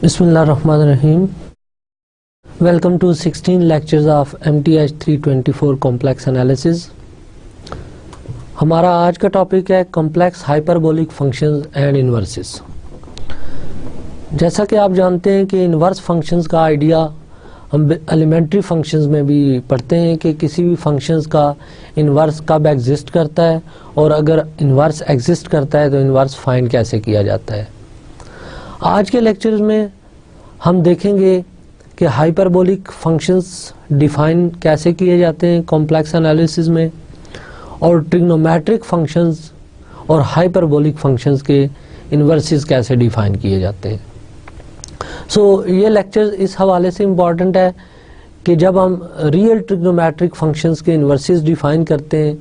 Bismillahirrahmanirrahim. Welcome to 16 lectures of MTH 324 complex analysis. हमारा आज का टॉपिक है complex hyperbolic functions and inverses. जैसा कि आप जानते हैं कि इन्वर्स फंक्शंस का आइडिया हम एलिमेंट्री फंक्शंस में भी पढ़ते हैं कि किसी भी फंक्शंस का इन्वर्स कब एग्जिस्ट करता है और अगर इन्वर्स एग्जिस्ट करता है तो इन्वर्स फाइंड कैसे किया जाता है। आज के लेक्चर्स में हम देखेंगे कि हाइपरबोलिक फंक्शंस डिफाइन कैसे किए जाते हैं कॉम्प्लेक्स एनालिसिस में, और ट्रिग्नोमेट्रिक फंक्शंस और हाइपरबोलिक फंक्शंस के इन्वर्सेस कैसे डिफाइन किए जाते हैं। ये लेक्चर इस हवाले से इम्पॉर्टेंट है कि जब हम रियल ट्रिग्नोमेट्रिक फंक्शंस के इन्वर्सेस डिफाइन करते हैं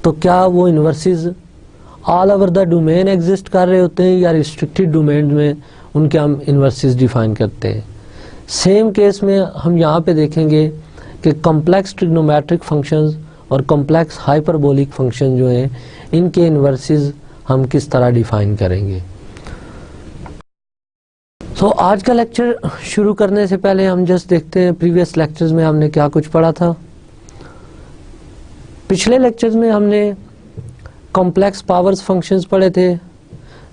तो क्या वो inverses all over the domain exist कर रहे होते हैं या रिस्ट्रिक्टेड डोमेन में उनके हम इन्वर्सेस डिफाइन करते हैं। सेम केस में हम यहाँ पे देखेंगे कि कॉम्प्लेक्स ट्रिग्नोमेट्रिक फंक्शंस और कॉम्प्लेक्स हाइपरबोलिक फंक्शन जो हैं इनके इन्वर्सेस हम किस तरह डिफाइन करेंगे। आज का लेक्चर शुरू करने से पहले हम जस्ट देखते हैं प्रीवियस लेक्चर्स में हमने क्या कुछ पढ़ा था। पिछले लेक्चर्स में हमने कॉम्प्लेक्स पावर्स फंक्शंस पढ़े थे।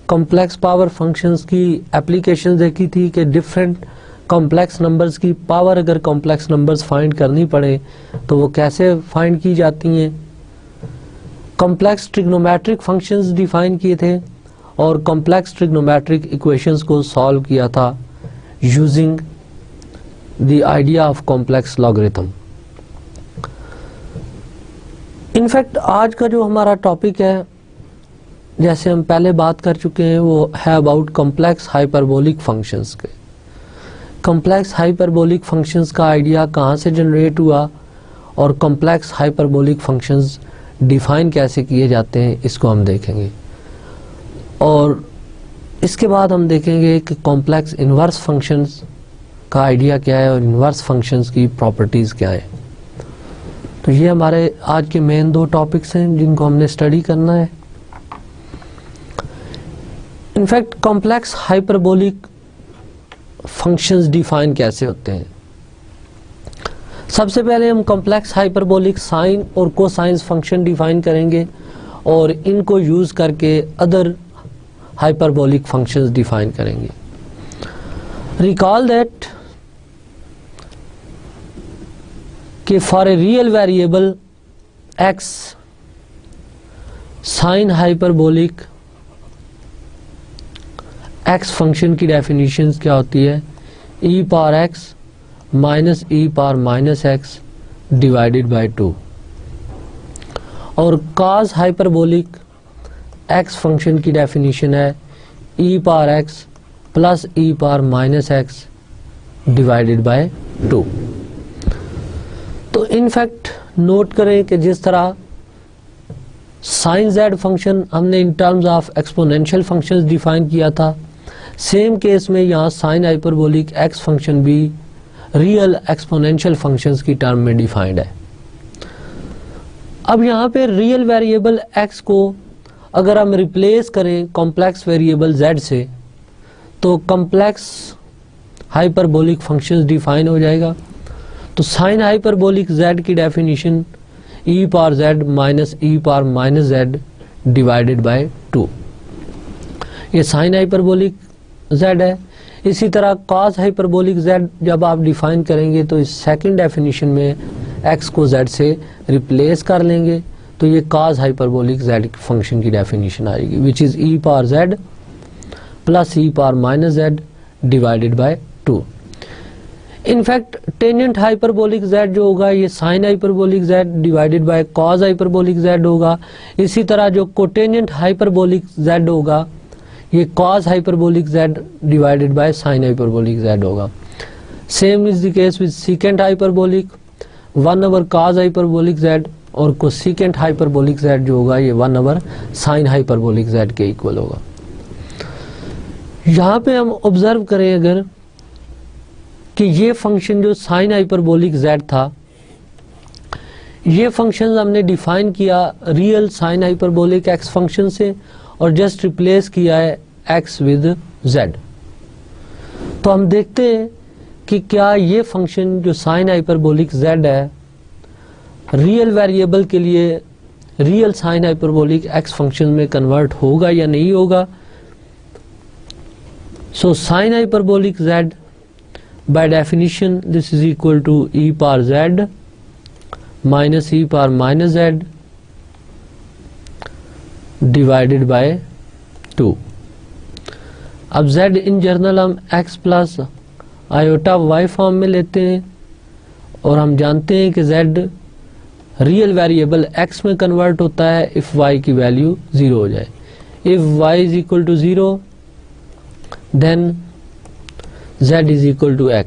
कॉम्प्लेक्स पावर फंक्शंस की एप्लीकेशन देखी थी कि डिफरेंट कॉम्प्लेक्स नंबर्स की पावर अगर कॉम्प्लेक्स नंबर्स फाइंड करनी पड़े तो वो कैसे फाइंड की जाती हैं। कॉम्प्लेक्स ट्रिग्नोमेट्रिक फंक्शंस डिफाइन किए थे और कॉम्प्लेक्स ट्रिग्नोमेट्रिक इक्वेशंस को सॉल्व किया था using the idea of complex logarithm. In fact आज का जो हमारा टॉपिक है, जैसे हम पहले बात कर चुके हैं, वो है अबाउट कॉम्प्लेक्स हाइपरबोलिक फंक्शंस के। कॉम्प्लेक्स हाइपरबोलिक फंक्शंस का आइडिया कहाँ से जनरेट हुआ और कॉम्प्लेक्स हाइपरबोलिक फंक्शंस डिफाइन कैसे किए जाते हैं, इसको हम देखेंगे। और इसके बाद हम देखेंगे कि कॉम्प्लेक्स इन्वर्स फंक्शंस का आइडिया क्या है और इन्वर्स फंक्शंस की प्रॉपर्टीज़ क्या है। तो ये हमारे आज के मेन दो टॉपिक्स हैं जिनको हमने स्टडी करना है। In fact complex hyperbolic functions define कैसे होते हैं। सबसे पहले हम कॉम्प्लेक्स हाइपरबोलिक साइन और कोसाइन फंक्शन डिफाइन करेंगे और इनको यूज करके अदर हाइपरबोलिक फंक्शंस डिफाइन करेंगे। रिकॉल दैट कि for a real variable x sine hyperbolic x function की डेफिनेशन क्या होती है, e power x minus e power minus x divided by 2, और cos हाइपरबोलिक x फंक्शन की definition है e power x plus e power minus x divided by 2। तो in fact note करें कि जिस तरह साइन z फंक्शन हमने इन terms of exponential functions define किया था, सेम केस में यहाँ साइन हाइपरबोलिक x फंक्शन भी रियल एक्सपोनेंशियल फंक्शंस की टर्म में डिफाइंड है। अब यहाँ पे रियल वेरिएबल x को अगर हम रिप्लेस करें कॉम्प्लेक्स वेरिएबल z से तो कॉम्प्लेक्स हाइपरबोलिक फंक्शंस डिफाइन हो जाएगा। तो साइन हाइपरबोलिक z की definition e power z minus e power minus z divided by 2, ये साइन हाइपरबोलिक z है। इसी तरह cos हाइपरबोलिक z जब आप डिफाइन करेंगे तो इस सेकंड डेफिनेशन में x को z से रिप्लेस कर लेंगे तो ये cos हाइपरबोलिक z फंक्शन की डेफिनेशन आएगी विच is e power z plus e power minus z divided by 2। In fact tangent hyperbolic z जो होगा ये sign hyperbolic z divided by cos hyperbolic z होगा। इसी तरह जो कोटेंजेंट हाइपरबोलिक z होगा ये cos hyperbolic z divided by sine hyperbolic z होगा। Same is the case with secant hyperbolic 1 over cos hyperbolic z, और कोसीकेंट हाइपरबोलिक z जो होगा ये 1 ओवर साइन हाइपरबोलिक z के इक्वल होगा। यहाँ पे हम ऑब्जर्व करें अगर कि ये फंक्शन जो साइन हाइपरबोलिक z था, ये फंक्शन हमने डिफाइन किया real sign hyperbolic x function से और जस्ट रिप्लेस किया है x विद z। तो हम देखते हैं कि क्या ये फंक्शन जो साइन हाइपरबोलिक z है रियल वेरिएबल के लिए real sign hyperbolic x function में कन्वर्ट होगा या नहीं होगा। So sine hyperbolic z by definition this is equal to e power z minus e power minus z divided by 2। अब z in general हम x plus iota y form में लेते हैं और हम जानते हैं कि z रियल वेरिएबल x में कन्वर्ट होता है इफ y की वैल्यू 0 हो जाए। If y is equal to 0 then z is equal to x।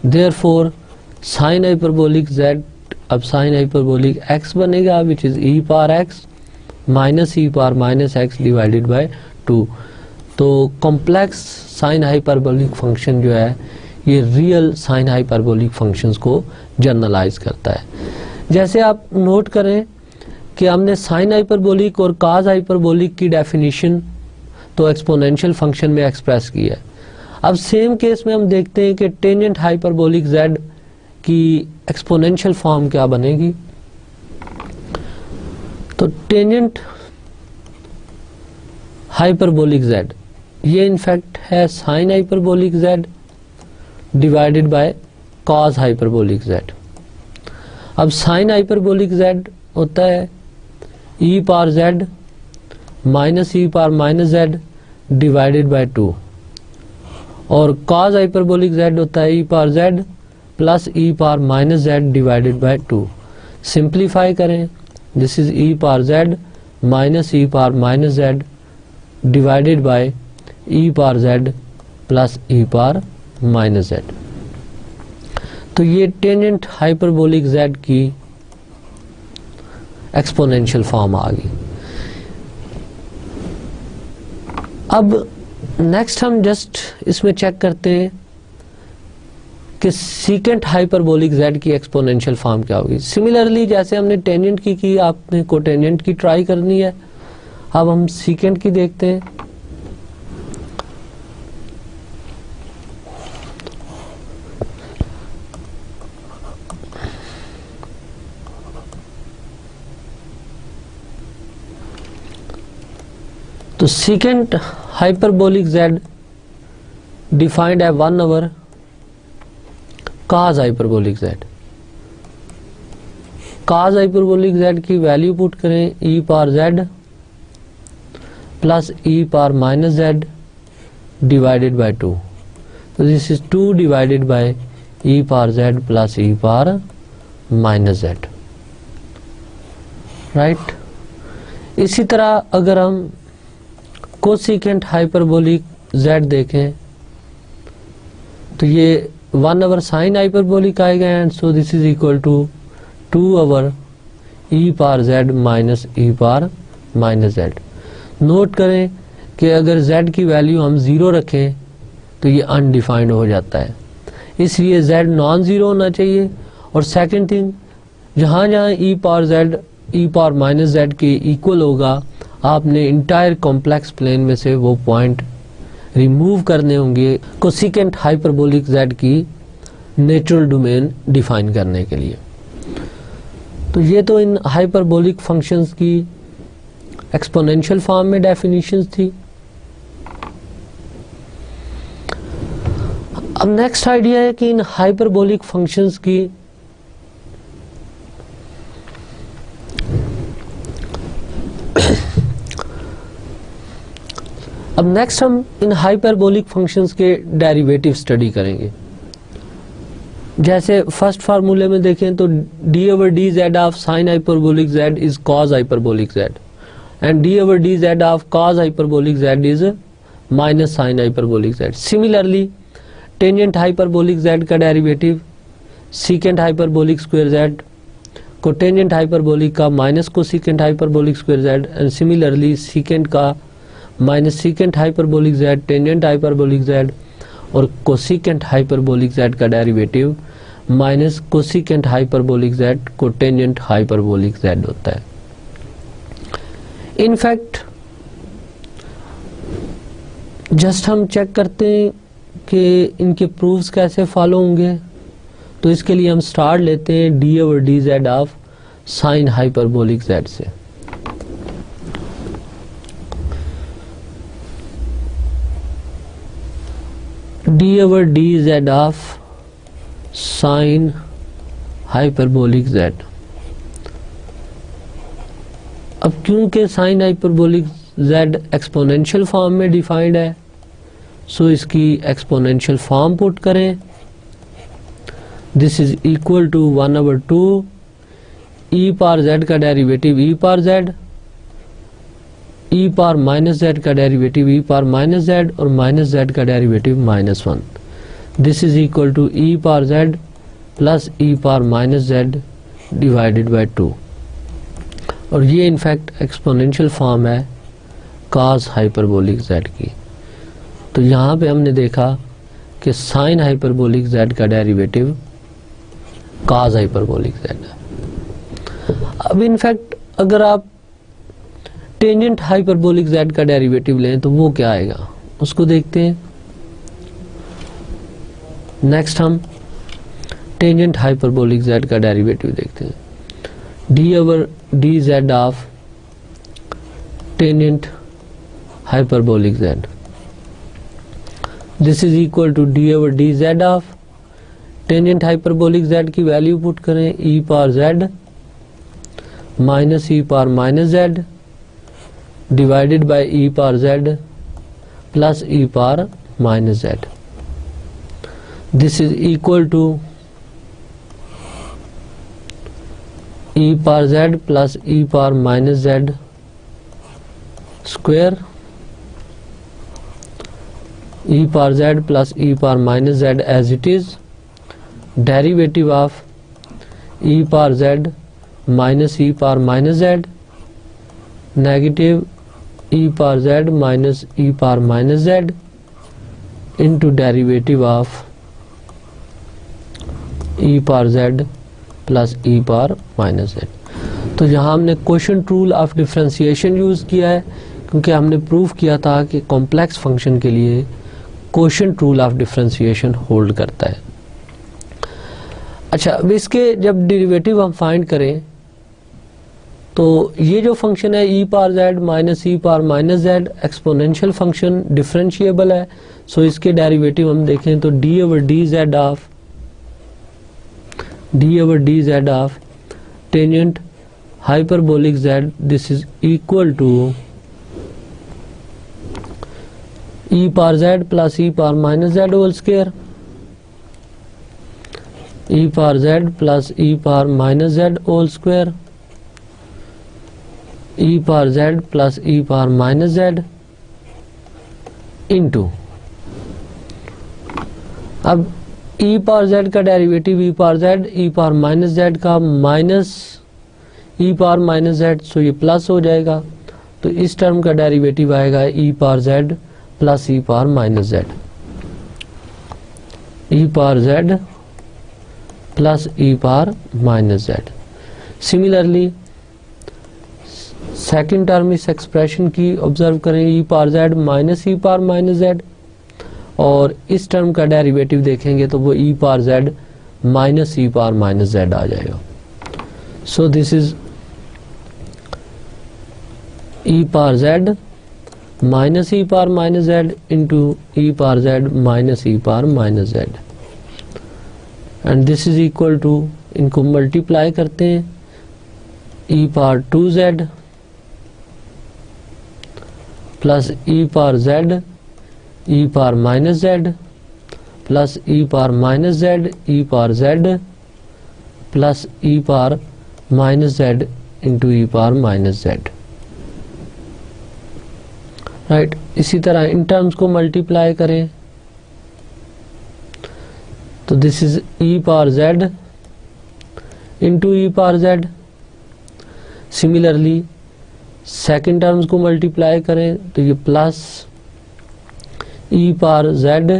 Therefore sine hyperbolic z अब साइन हाइपरबोलिक x बनेगा which is e power x minus e power minus x divided by 2। तो complex sine hyperbolic function जो है ये real sine hyperbolic functions को generalise करता है। जैसे आप नोट करें कि हमने साइन हाइपरबोलिक और कॉस हाइपरबोलिक की डेफिनेशन तो एक्सपोनेंशियल फंक्शन में एक्सप्रेस की है। अब सेम केस में हम देखते हैं कि टेंजेंट हाइपरबोलिक z की एक्सपोनेंशियल फॉर्म क्या बनेगी। तो टेंजेंट हाइपरबोलिक z ये इनफैक्ट है sine hyperbolic z divided by cos hyperbolic z। अब साइन हाइपरबोलिक z होता है e power z minus e power minus z divided by 2 और कॉस हाइपरबोलिक z होता है e power z plus e power minus z divided by 2। Simplify करें this is e power z minus e power minus z divided by e power z plus e power minus z। तो ये tangent hyperbolic z की exponential form आ गई। अब next हम just इसमें check करते हैं कि सीकेंट हाइपरबोलिक z की एक्सपोनेंशियल फॉर्म क्या होगी। सिमिलरली जैसे हमने टेंजेंट की आपने कोटेंजेंट की ट्राई करनी है। अब हम सीकेंट की देखते हैं। तो सीकेंट हाइपरबोलिक z डिफाइंड है 1 over cos hyperbolic z। Cos hyperbolic z की वैल्यू पुट करें e power z plus e power minus z divided by 2। तो this is 2 divided by e power z plus e power minus z, right. इसी तरह अगर हम cosecant hyperbolic z देखें तो ये 1 ओवर साइन हाइपरबोलिक आएगा and so this is equal to 2 over e power z minus e power minus z। Note करें कि अगर z की वैल्यू हम 0 रखें तो ये अनडिफाइंड हो जाता है, इसलिए z नॉन ज़ीरो होना चाहिए। और सेकंड थिंग, जहाँ जहाँ e power z e power minus z के इक्वल होगा आपने इंटायर कॉम्प्लेक्स प्लेन में से वो पॉइंट रिमूव करने होंगे कोसिकेंट हाइपरबोलिक z की नेचुरल डोमेन डिफाइन करने के लिए। तो ये तो इन हाइपरबोलिक फंक्शंस की एक्सपोनेंशियल फॉर्म में डेफिनेशंस थी। अब नेक्स्ट आइडिया है कि इन हाइपरबोलिक फंक्शंस की अब नेक्स्ट हम इन हाइपरबोलिक फंक्शंस के डेरिवेटिव स्टडी करेंगे। जैसे फर्स्ट फार्मूले में देखें तो d over D Z of sine hyperbolic z is cos hyperbolic z and d over D Z of cos hyperbolic z is minus sine hyperbolic z। Similarly tangent hyperbolic z का derivative secant hyperbolic square z को tangent hyperbolic का minus cosecant hyperbolic square z and similarly secant का minus secant hyperbolic z tangent hyperbolic z और cosecant hyperbolic z का derivative minus cosecant hyperbolic z को tangent hyperbolic z होता है। In fact just हम check करते हैं कि इनके प्रूफ्स कैसे फॉलो होंगे, तो इसके लिए हम स्टार्ट लेते हैं D over D Z of sine hyperbolic Z से। D over D Z of sine hyperbolic Z. अब क्योंकि sine hyperbolic Z exponential form में डिफाइंड है, सो इसकी एक्सपोनेंशियल फॉर्म पुट करें। This is equal to 1/2 E power Z का derivative E power Z, ई power minus Z का derivative E power minus Z, और minus Z का derivative -1। This is equal to E power Z plus E power minus Z divided by 2, और ये in fact exponential form है cos hyperbolic Z की। तो यहाँ पे हमने देखा कि साइन हाइपरबोलिक जेड का डेरिवेटिव cos हाइपरबोलिक जेड है। अब इनफैक्ट अगर आप टेंजेंट हाइपरबोलिक जेड का डेरिवेटिव लें तो वो क्या आएगा, उसको देखते हैं। नेक्स्ट हम टेंजेंट हाइपरबोलिक जेड का डेरिवेटिव देखते हैं। D over D Z of tangent hyperbolic Z, this is equal to D over D Z of tangent hyperbolic Z की वैल्यू पुट करें E power Z minus E power minus Z divided by E power Z plus E power minus Z. This is equal to E power Z plus E power minus Z square, E power Z plus E power minus z as it is, derivative of e power Z minus E power minus z, negative e power Z minus E power minus Z into derivative of e power Z plus E power minus z. तो यहाँ हमने quotient rule of differentiation use किया है, क्योंकि हमने prove किया था कि कॉम्प्लेक्स फंक्शन के लिए quotient rule of differentiation hold करता है। अच्छा, अब इसके जब डेरिवेटिव हम फाइंड करें तो ये जो फंक्शन है ई पावर जेड माइनस ई power minus Z exponential function differentiable है। सो इसके डेरिवेटिव हम देखें तो D over D Z of tangent hyperbolic Z, this is equal to E power Z plus E power minus Z whole square, E power Z plus E power minus Z whole square, E power Z plus E power minus Z into, अब E power Z का derivative E power Z, ई power minus Z का minus ई power minus Z, सो ये plus हो जाएगा। तो इस term का derivative आएगा ई पावर जेड प्लस ई पावर माइनस जेड, ई पावर जेड प्लस ई power minus Z. Similarly second term इस एक्सप्रेशन की ऑब्जर्व करें, ई पावर जेड माइनस ई पावर माइनस जेड, और इस टर्म का डेरिवेटिव देखेंगे तो वो ई पावर जेड माइनस ई power minus Z आ जाएगा। So this is E power Z minus E power minus Z into E power Z minus E power minus z, and this is equal to, इनको multiply करते हैं, e power 2z plus ई power Z ई power minus z plus ई power minus Z ई power Z plus ई power minus Z into ई power minus z. Right, इसी तरह इन terms को multiply करें तो this is E power z into E power z. Similarly second terms को multiply करें तो ये प्लस ई पावर जेड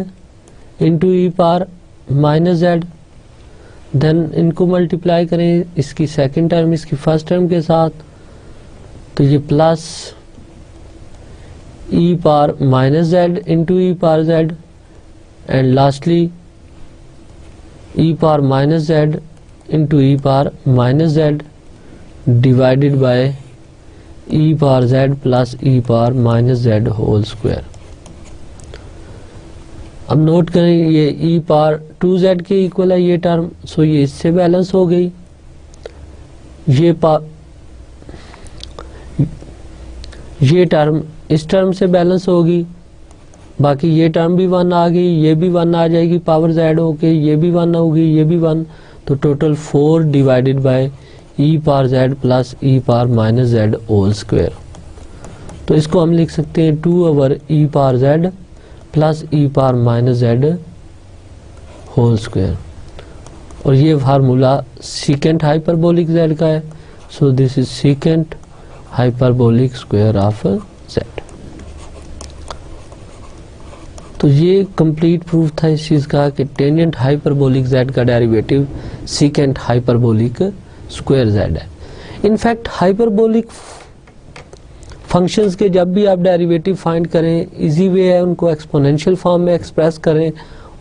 इंटू ई पावर माइनस जेड, देन इनको मल्टीप्लाई करें इसकी सेकेंड टर्म इसकी फर्स्ट टर्म के साथ, तो ये plus E power minus Z into E power Z and lastly e power minus z into e power minus z divided by e power z plus e power minus z whole square. अब note करें ये e power 2z के equal है ये term, सो ये इससे balance हो गई। ये टर्म इस टर्म से बैलेंस होगी, बाकी ये टर्म भी 1 आ गई, ये भी 1 आ जाएगी पावर z होके, ये भी 1 होगी, ये भी 1, तो total 4 divided by e power z plus e power minus z whole square. तो इसको हम लिख सकते हैं 2 over e power z plus e power minus z whole square, और ये फार्मूला सीकेंट हाइपरबोलिक z का है। So this is secant hyperbolic square of z। तो ये कंप्लीट प्रूफ था इस चीज का कि टेंजेंट हाइपरबोलिक z का derivative secant hyperbolic square z है। इनफैक्ट हाइपरबोलिक फंक्शंस के जब भी आप डेरिवेटिव फाइंड करें, इजी वे है उनको एक्सपोनेंशियल फॉर्म में एक्सप्रेस करें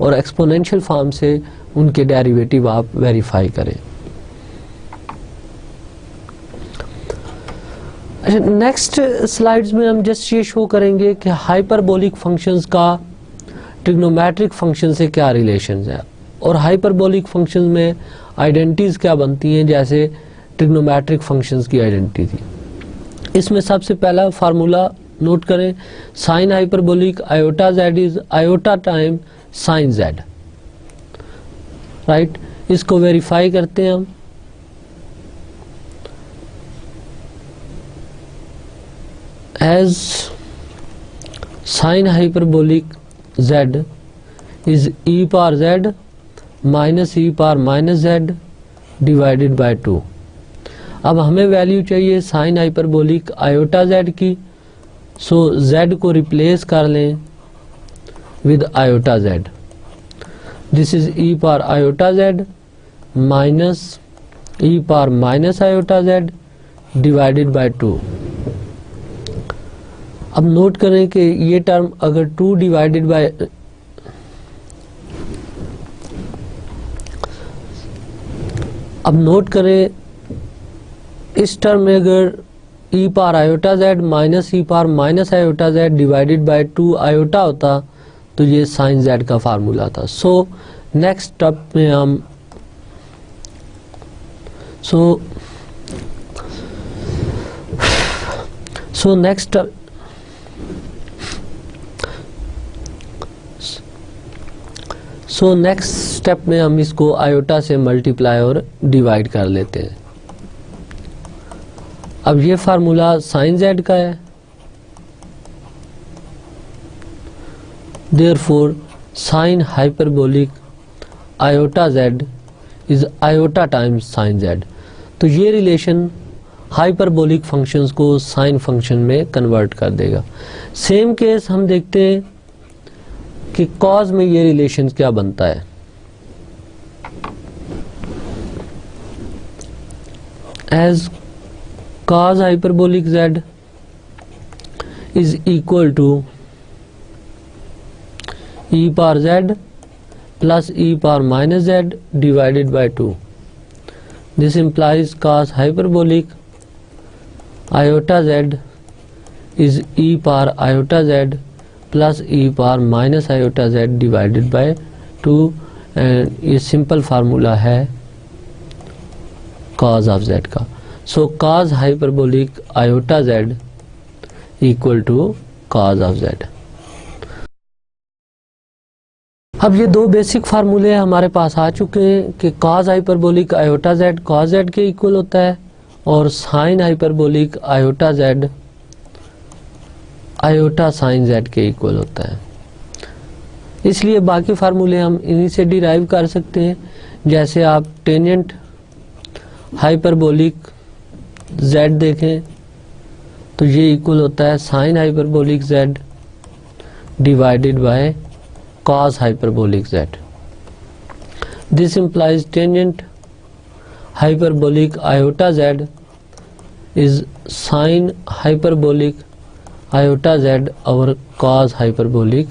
और एक्सपोनेंशियल फॉर्म से उनके डेरिवेटिव आप वेरीफाई करें। नेक्स्ट स्लाइड्स में हम जस्ट ये शो करेंगे कि हाइपरबोलिक फंक्शंस का ट्रिग्नोमेट्रिक फंक्शन से क्या रिलेशन है और हाइपरबोलिक फंक्शंस में आइडेंटिटीज क्या बनती हैं, जैसे ट्रिग्नोमेट्रिक फंक्शंस की आइडेंटिटी थी। इसमें सबसे पहला फार्मूला नोट करें, sine hyperbolic iota z is iota time sine z, right. इसको वेरीफाई करते हैं हम। As sine hyperbolic z is e power z minus e power minus z divided by 2। अब हमें वैल्यू चाहिए साइन हाइपरबोलिक आयोटा z की, सो z को replace कर लें with iota z। This is e power iota z minus e power minus iota z divided by 2। अब note करें कि ये टर्म अगर 2 डिवाइडेड बाय अब नोट करें इस टर्म में अगर e power iota z minus e power minus iota z divided by 2 iota होता तो ये साइन z का फार्मूला था। सो नेक्स्ट स्टेप में हम नेक्स्ट स्टेप में हम इसको आयोटा से मल्टीप्लाई और डिवाइड कर लेते हैं। अब ये फार्मूला साइन z का है, therefore sine hyperbolic iota z is iota times sign z। तो ये रिलेशन हाइपरबोलिक फंक्शंस को साइन फंक्शन में कन्वर्ट कर देगा। सेम केस हम देखते हैं कि कॉज में ये रिलेशन क्या बनता है। As cos hyperbolic z is equal to e power z plus e power minus z divided by 2. This implies cos hyperbolic iota z is e power iota z plus e power minus iota z divided by 2, and ये simple formula है cos of z का। So cos hyperbolic iota z equal to cos of z। अब ये दो basic फार्मूले हमारे पास आ चुके हैं कि cos hyperbolic iota z cos z के इक्वल होता है और sin hyperbolic iota z iota sin z के इक्वल होता है। इसलिए बाकी फार्मूले हम इन्हीं से डिराइव कर सकते हैं। जैसे आप टेंजेंट हाइपरबोलिक z देखें तो ये इक्वल होता है sine hyperbolic z divided by cos hyperbolic z। This implies tangent hyperbolic iota z is sine hyperbolic iota z और cos हाइपरबोलिक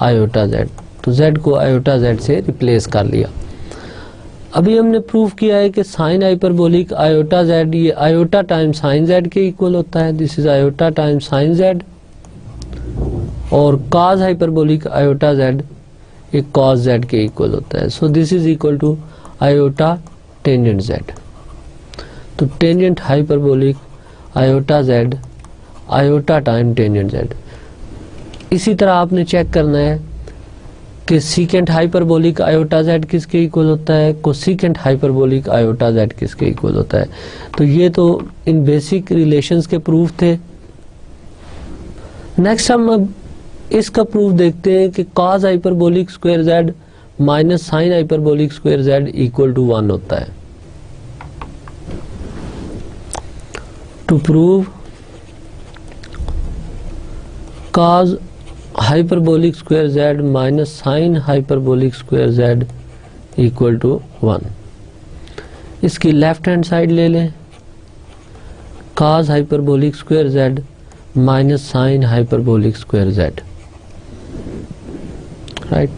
आयोटा z। तो z को आयोटा z से रिप्लेस कर लिया। अभी हमने प्रूव किया है कि साइन हाइपरबोलिक आयोटा z ये आयोटा टाइम साइन z के इक्वल होता है, this is iota time sine z, और कॉस हाइपरबोलिक आयोटा z ये कॉस z के इक्वल होता है। So this is equal to iota tangent z। तो tangent hyperbolic iota z iota time tangent z। इसी तरह आपने चेक करना है कि सीकेंट हाइपरबोलिक आयोटा z किसके इक्वल होता है, कोसीकेंट हाइपरबोलिक आयोटा z किसके इक्वल होता है। तो ये तो इन बेसिक रिलेशंस के प्रूफ थे। नेक्स्ट हम अब इसका प्रूफ देखते हैं कि cos hyperbolic square z minus sine hyperbolic square z equal to 1 होता है। To prove cos hyperbolic square z minus sine hyperbolic square z equal to 1, इसकी लेफ्ट हैंड साइड ले लें, cos hyperbolic square z minus sine hyperbolic square z, right.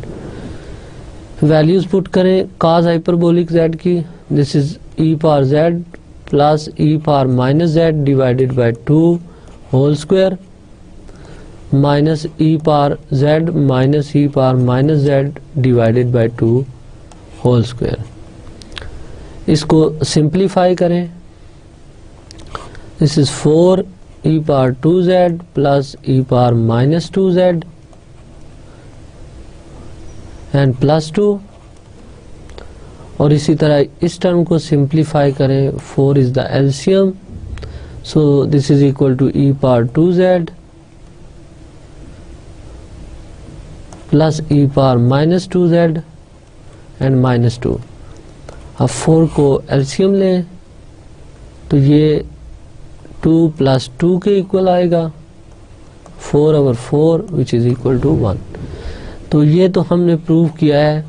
Values put करें cos hyperbolic z की, this is e power z plus e power minus z divided by 2 whole square minus e power z minus e power minus z divided by 2 whole square. इसको simplify करें, this is 4 e power 2z plus e power minus 2z and plus 2, और इसी तरह इस term को simplify करें, 4 is the LCM, so this is equal to e power 2z plus e power minus 2z and minus 2। अब 4 को LCM लें तो ये 2 प्लस 2 के इक्वल आएगा, 4 over 4 which is equal to 1। तो ये तो हमने प्रूव किया है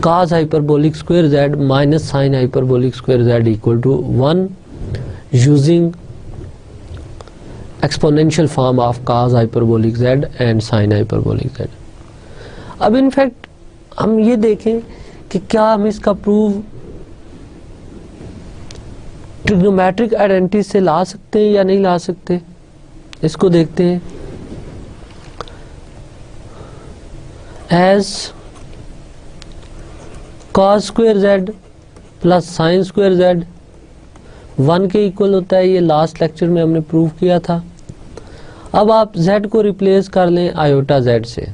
cos hyperbolic square z minus sine hyperbolic square z equal to 1 using exponential form of cos hyperbolic z and sine hyperbolic z। अब इनफैक्ट हम ये देखें कि क्या हम इसका प्रूव ट्रिग्नोमेट्रिक आइडेंटिटी से ला सकते हैं या नहीं ला सकते, इसको देखते हैं। As cos square z plus sine square z 1 के इक्वल होता है, ये लास्ट लेक्चर में हमने प्रूव किया था। अब आप z को रिप्लेस कर लें आयोटा z से,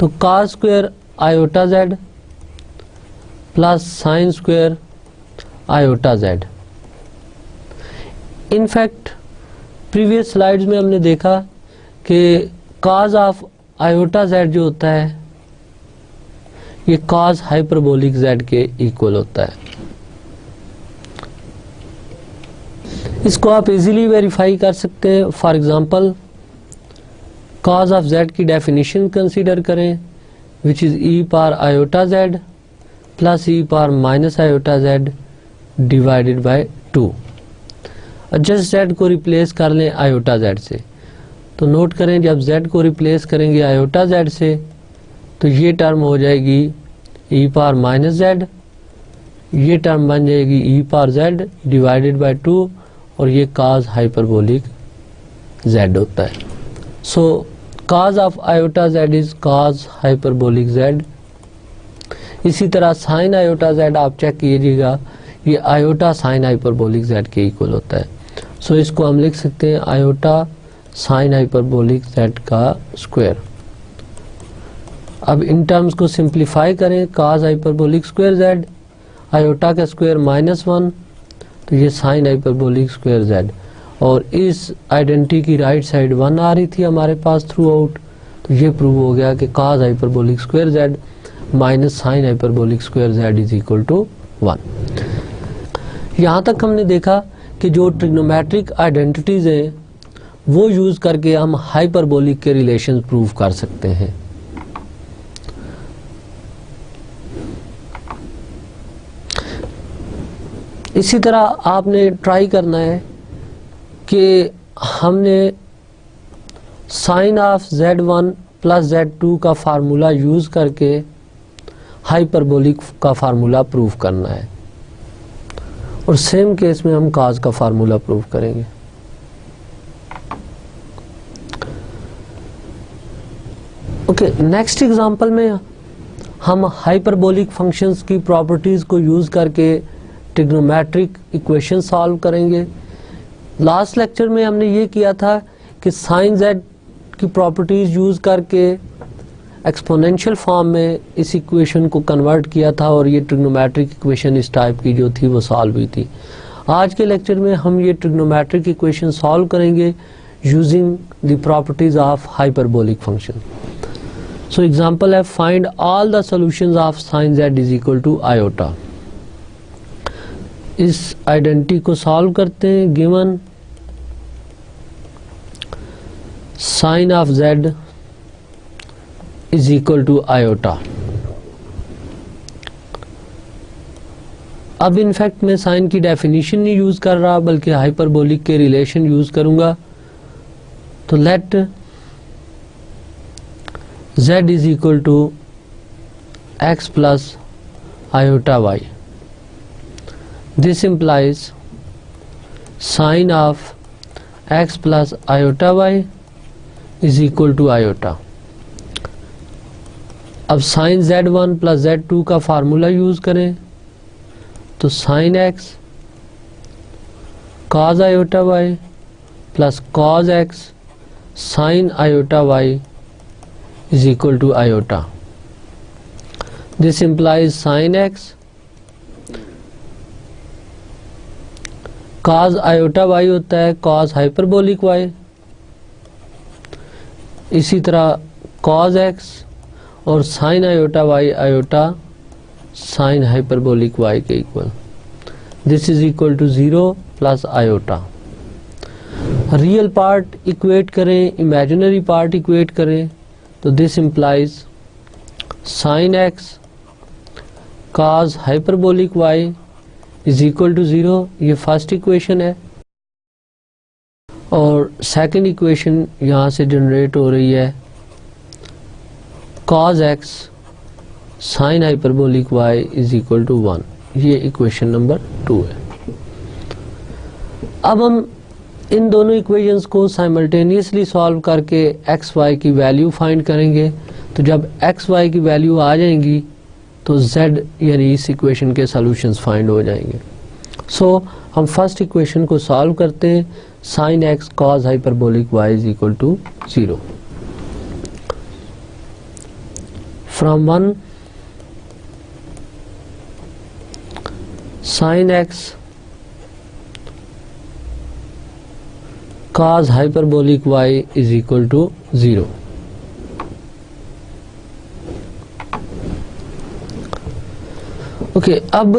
तो cos square iota z plus sine square iota z। In fact previous slides में हमने देखा कि कॉस ऑफ आयोटा z जो होता है ये कॉस हाइपरबोलिक z के इक्वल होता है। इसको आप इजीली वेरीफाई कर सकते हैं। For example cos of z की डेफिनेशन कंसीडर करें which is e power iota z plus e power minus iota z divided by 2। Just z को रिप्लेस कर लें आयोटा z से, तो नोट करें जब z को रिप्लेस करेंगे आयोटा z से तो ये टर्म हो जाएगी e पावर माइनस z, ये टर्म बन जाएगी e power z divided by 2, और ये कॉस हाइपरबोलिक z होता है। So cos of iota z is cos hyperbolic z। इसी तरह साइन आयोटा z आप चेक कीजिएगा, ये आयोटा साइन हाइपरबोलिक z के इक्वल होता है। सो इसको हम लिख सकते हैं आयोटा साइन हाइपरबोलिक z का स्क्वायर। अब इन टर्म्स को सिंप्लीफाई करें, cos hyperbolic square z iota का स्क्वायर -1, तो ये साइन हाइपरबोलिक स्क्वायर z, और इस आइडेंटिटी की राइट साइड 1 आ रही थी हमारे पास थ्रू आउट, तो ये प्रूव हो गया कि cos hyperbolic square z minus sine hyperbolic square z is equal to 1। यहाँ तक हमने देखा कि जो ट्रिग्नोमेट्रिक आइडेंटिटीज हैं वो यूज करके हम हाइपरबोलिक के रिलेशन प्रूव कर सकते हैं। इसी तरह आपने ट्राई करना है कि हमने sign of z1 plus Z2 का फार्मूला यूज करके हाइपरबोलिक का फार्मूला प्रूव करना है, और सेम केस में हम cos का फार्मूला प्रूव करेंगे। ओके, नेक्स्ट एग्जांपल में हम हाइपरबोलिक फंक्शंस की प्रॉपर्टीज को यूज करके ट्रिग्नोमेट्रिक इक्वेशन सॉल्व करेंगे। लास्ट लेक्चर में हमने ये किया था कि साइन z की प्रॉपर्टीज यूज करके एक्सपोनेंशियल फॉर्म में इस इक्वेशन को कन्वर्ट किया था, और ये ट्रिग्नोमेट्रिक इक्वेशन इस टाइप की जो थी वो सॉल्व हुई थी। आज के लेक्चर में हम ये ट्रिग्नोमेट्रिक इक्वेशन सॉल्व करेंगे using the properties of hyperbolic function. So example है, find all the solutions of sine z is equal to iota. इस आइडेंटिटी को सॉल्व करते हैं। Given sine of z is equal to iota. अब in fact मैं sine की definition नहीं use कर रहा बल्कि हाइपरबोलिक के रिलेशन यूज करूंगा। तो let z is equal to x plus iota y। This implies sine of x plus iota y is equal to iota। अब sin z1 plus z2 का फार्मूला यूज करें तो sin x cos iota y plus cos x sin iota y is equal to iota। This implies sin x cos iota y होता है cos hyperbolic y, इसी तरह cos x और sin iota y iota sin hyperbolic y के इक्वल। This is equal to 0 plus iota. Real part equate करें, imaginary part equate करें तो this implies sin x cos hyperbolic y is equal to 0। ये first equation है, और second equation यहाँ से जनरेट हो रही है cos x sin hyperbolic y is equal to 1। ये इक्वेशन नंबर 2 है। अब हम इन दोनों इक्वेशंस को साइमल्टेनियसली सॉल्व करके x y की वैल्यू फाइंड करेंगे। तो जब x y की वैल्यू आ जाएंगी तो z यानी इस इक्वेशन के सॉल्यूशंस फाइंड हो जाएंगे। सो हम फर्स्ट इक्वेशन को सॉल्व करते हैं। sin x cos hyperbolic y is equal to 0। From 1 sin x cos hyperbolic y is equal to 0। Okay, अब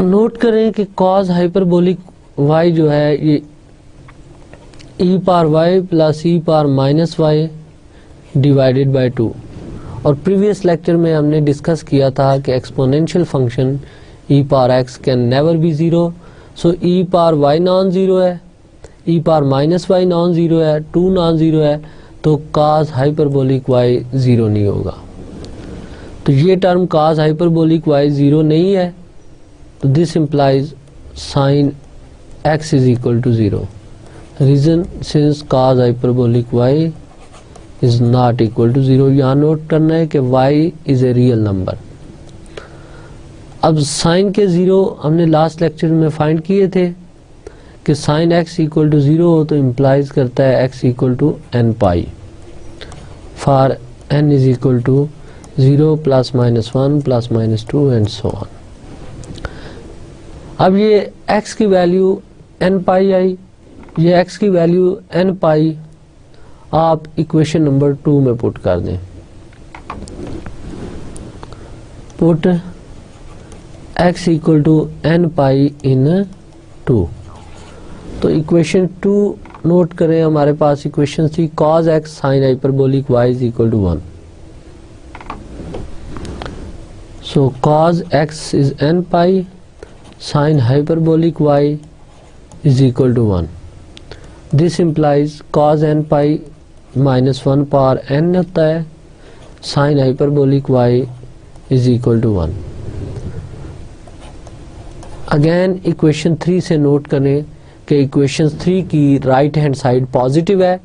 नोट करें कि cos हाइपरबोलिक y जो है ये e power y plus e power minus y divided by 2, और previous lecture में हमने discuss किया था कि exponential function e power x can never be 0। So e power y non zero है, e power minus y non zero है, 2 non zero है, तो cos हाइपरबोलिक y 0 नहीं होगा। तो ये टर्म cos हाइपरबोलिक y 0 नहीं है, तो this implies sin x is equal to 0। Reason since cos hyperbolic y is not equal to 0। यहाँ नोट करना है कि y is a real number. अब साइन के 0 हमने लास्ट लेक्चर में फाइंड किए थे कि sin x इक्वल टू 0 हो तो इम्प्लाइज करता है x equal to n pi for n is equal to 0 plus minus 1 plus minus 2 and so on. अब ये x की वैल्यू n पाई आई, ये x की वैल्यू n पाई आप इक्वेशन नंबर 2 में पुट कर दें। Put x equal to n pi in 2। तो इक्वेशन 2 नोट करें, हमारे पास इक्वेशन थी cos x sin hyperbolic y is equal to 1। So cos x is n pi, sin hyperbolic y is equal to 1. This implies cos n pi -1 power n होता है, sine hyperbolic y is equal to 1। Again equation 3 से note करें कि equation 3 की right hand side positive है,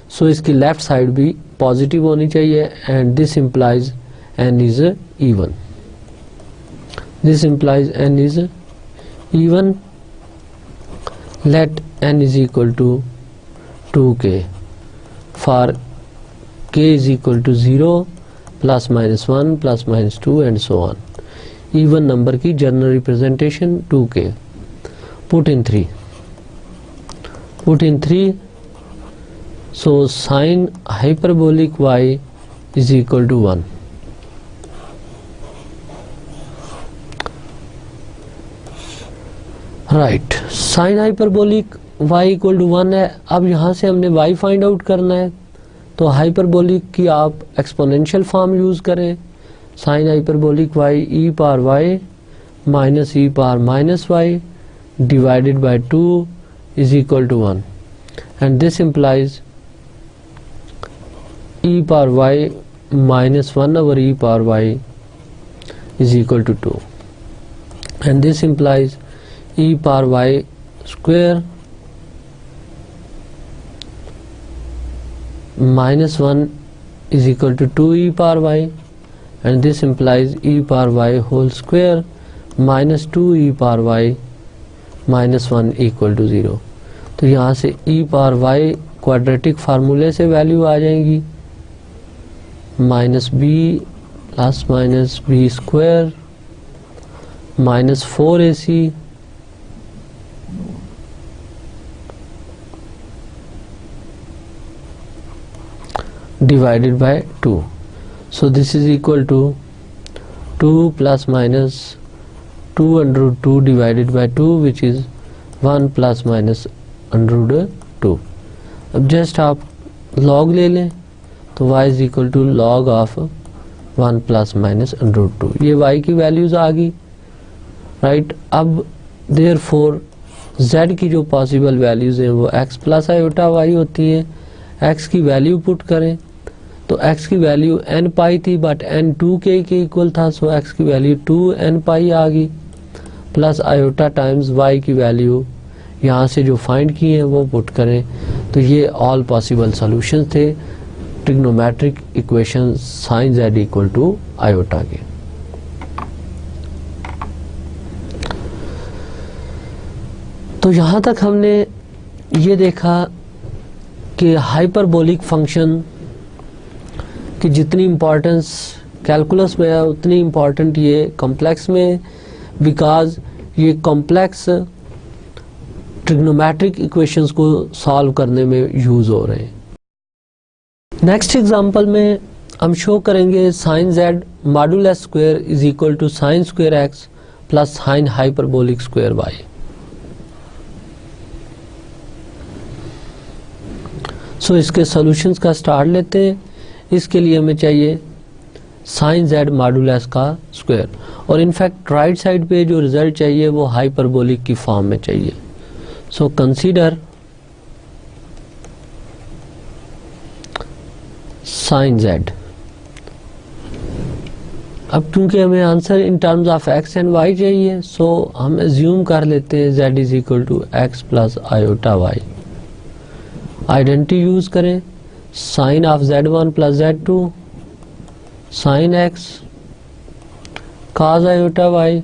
so इसकी left side भी positive होनी चाहिए, and this implies n is even. This implies n is even. Let n is equal to 2k for k is equal to 0 +-1 +-2 and so on. Even number की general representation 2k। Put in 3, so sin hyperbolic y is equal to 1। Right, sine hyperbolic y equal to 1 है। अब यहाँ से हमने y find out करना है, तो hyperbolic की आप एक्सपोनेंशियल फॉर्म यूज करें। Sine hyperbolic y e power y minus e power -y divided by 2 is equal to 1, and this implies e power y -1 over e power y is equal to 2, and this implies e power y square -1 is equal to 2e power y, and this implies e power y whole square minus 2e power y -1 equal to 0। तो यहाँ से e power y quadratic फार्मूले से value आ जाएगी -b ± b square -4ac divided by 2। So this is equal to 2 ± 2√2 divided by 2, which is 1 ± √2। अब just आप log ले लें तो y is equal to log of 1 ± √2। ये y की वैल्यूज आ गई, राइट। अब therefore z की जो पॉसिबल वैल्यूज हैं वो x प्लस आयोटा y होती हैं। x की वैल्यू पुट करें तो x की वैल्यू n पाई थी, बट n 2k के इक्वल था, सो x की वैल्यू 2n पाई आ गई, प्लस आयोटा टाइम्स y की वैल्यू यहाँ से जो फाइंड की है वो पुट करें। तो ये ऑल पॉसिबल सॉल्यूशंस थे trigonometric equation sine z equal to iota के। तो यहाँ तक हमने ये देखा कि हाइपरबोलिक फंक्शन की जितनी इम्पोर्टेंस कैलकुलस में है उतनी इम्पोर्टेंट ये कॉम्प्लेक्स में, बिकॉज ये कॉम्प्लेक्स ट्रिग्नोमेट्रिक इक्वेशंस को सॉल्व करने में यूज हो रहे हैं। नेक्स्ट एग्जांपल में हम शो करेंगे sine z modulus square is equal to sine square x plus sine hyperbolic square y। So इसके सॉल्यूशंस का स्टार्ट लेते हैं। इसके लिए हमें चाहिए साइन z मॉडुलस का स्क्वायर, और इनफैक्ट राइट साइड पे जो रिजल्ट चाहिए वो हाइपरबोलिक की फॉर्म में चाहिए। So consider sine z। अब क्योंकि हमें answer in terms of x and y चाहिए, सो हम एज्यूम कर लेते हैं z is equal to x plus iota y। Identity use करें, sine of z1 plus z2 sine x cos iota y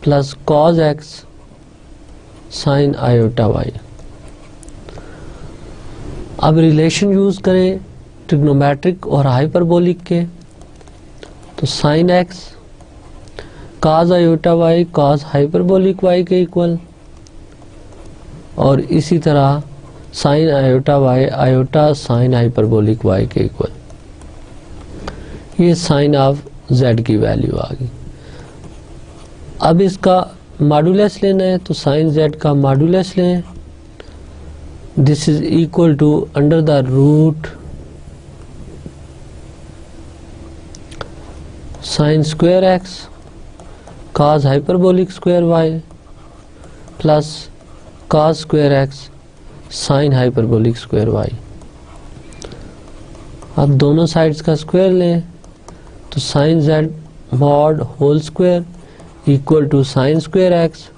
plus cos x sine iota y। अब relation use करें trigonometric और hyperbolic के, तो sine x cos iota y cos hyperbolic y के equal, और इसी तरह sine iota y iota sine hyperbolic y के इक्वल। ये साइन ऑफ z की वैल्यू आ गई। अब इसका मॉडुलस लेना है तो साइन z का मॉडुलस लें। This is equal to under the root sine square x cos hyperbolic square y plus cos square x sine hyperbolic square y। अब दोनों साइड्स का स्क्वायर लें तो sine Z mod whole square equal to sine square X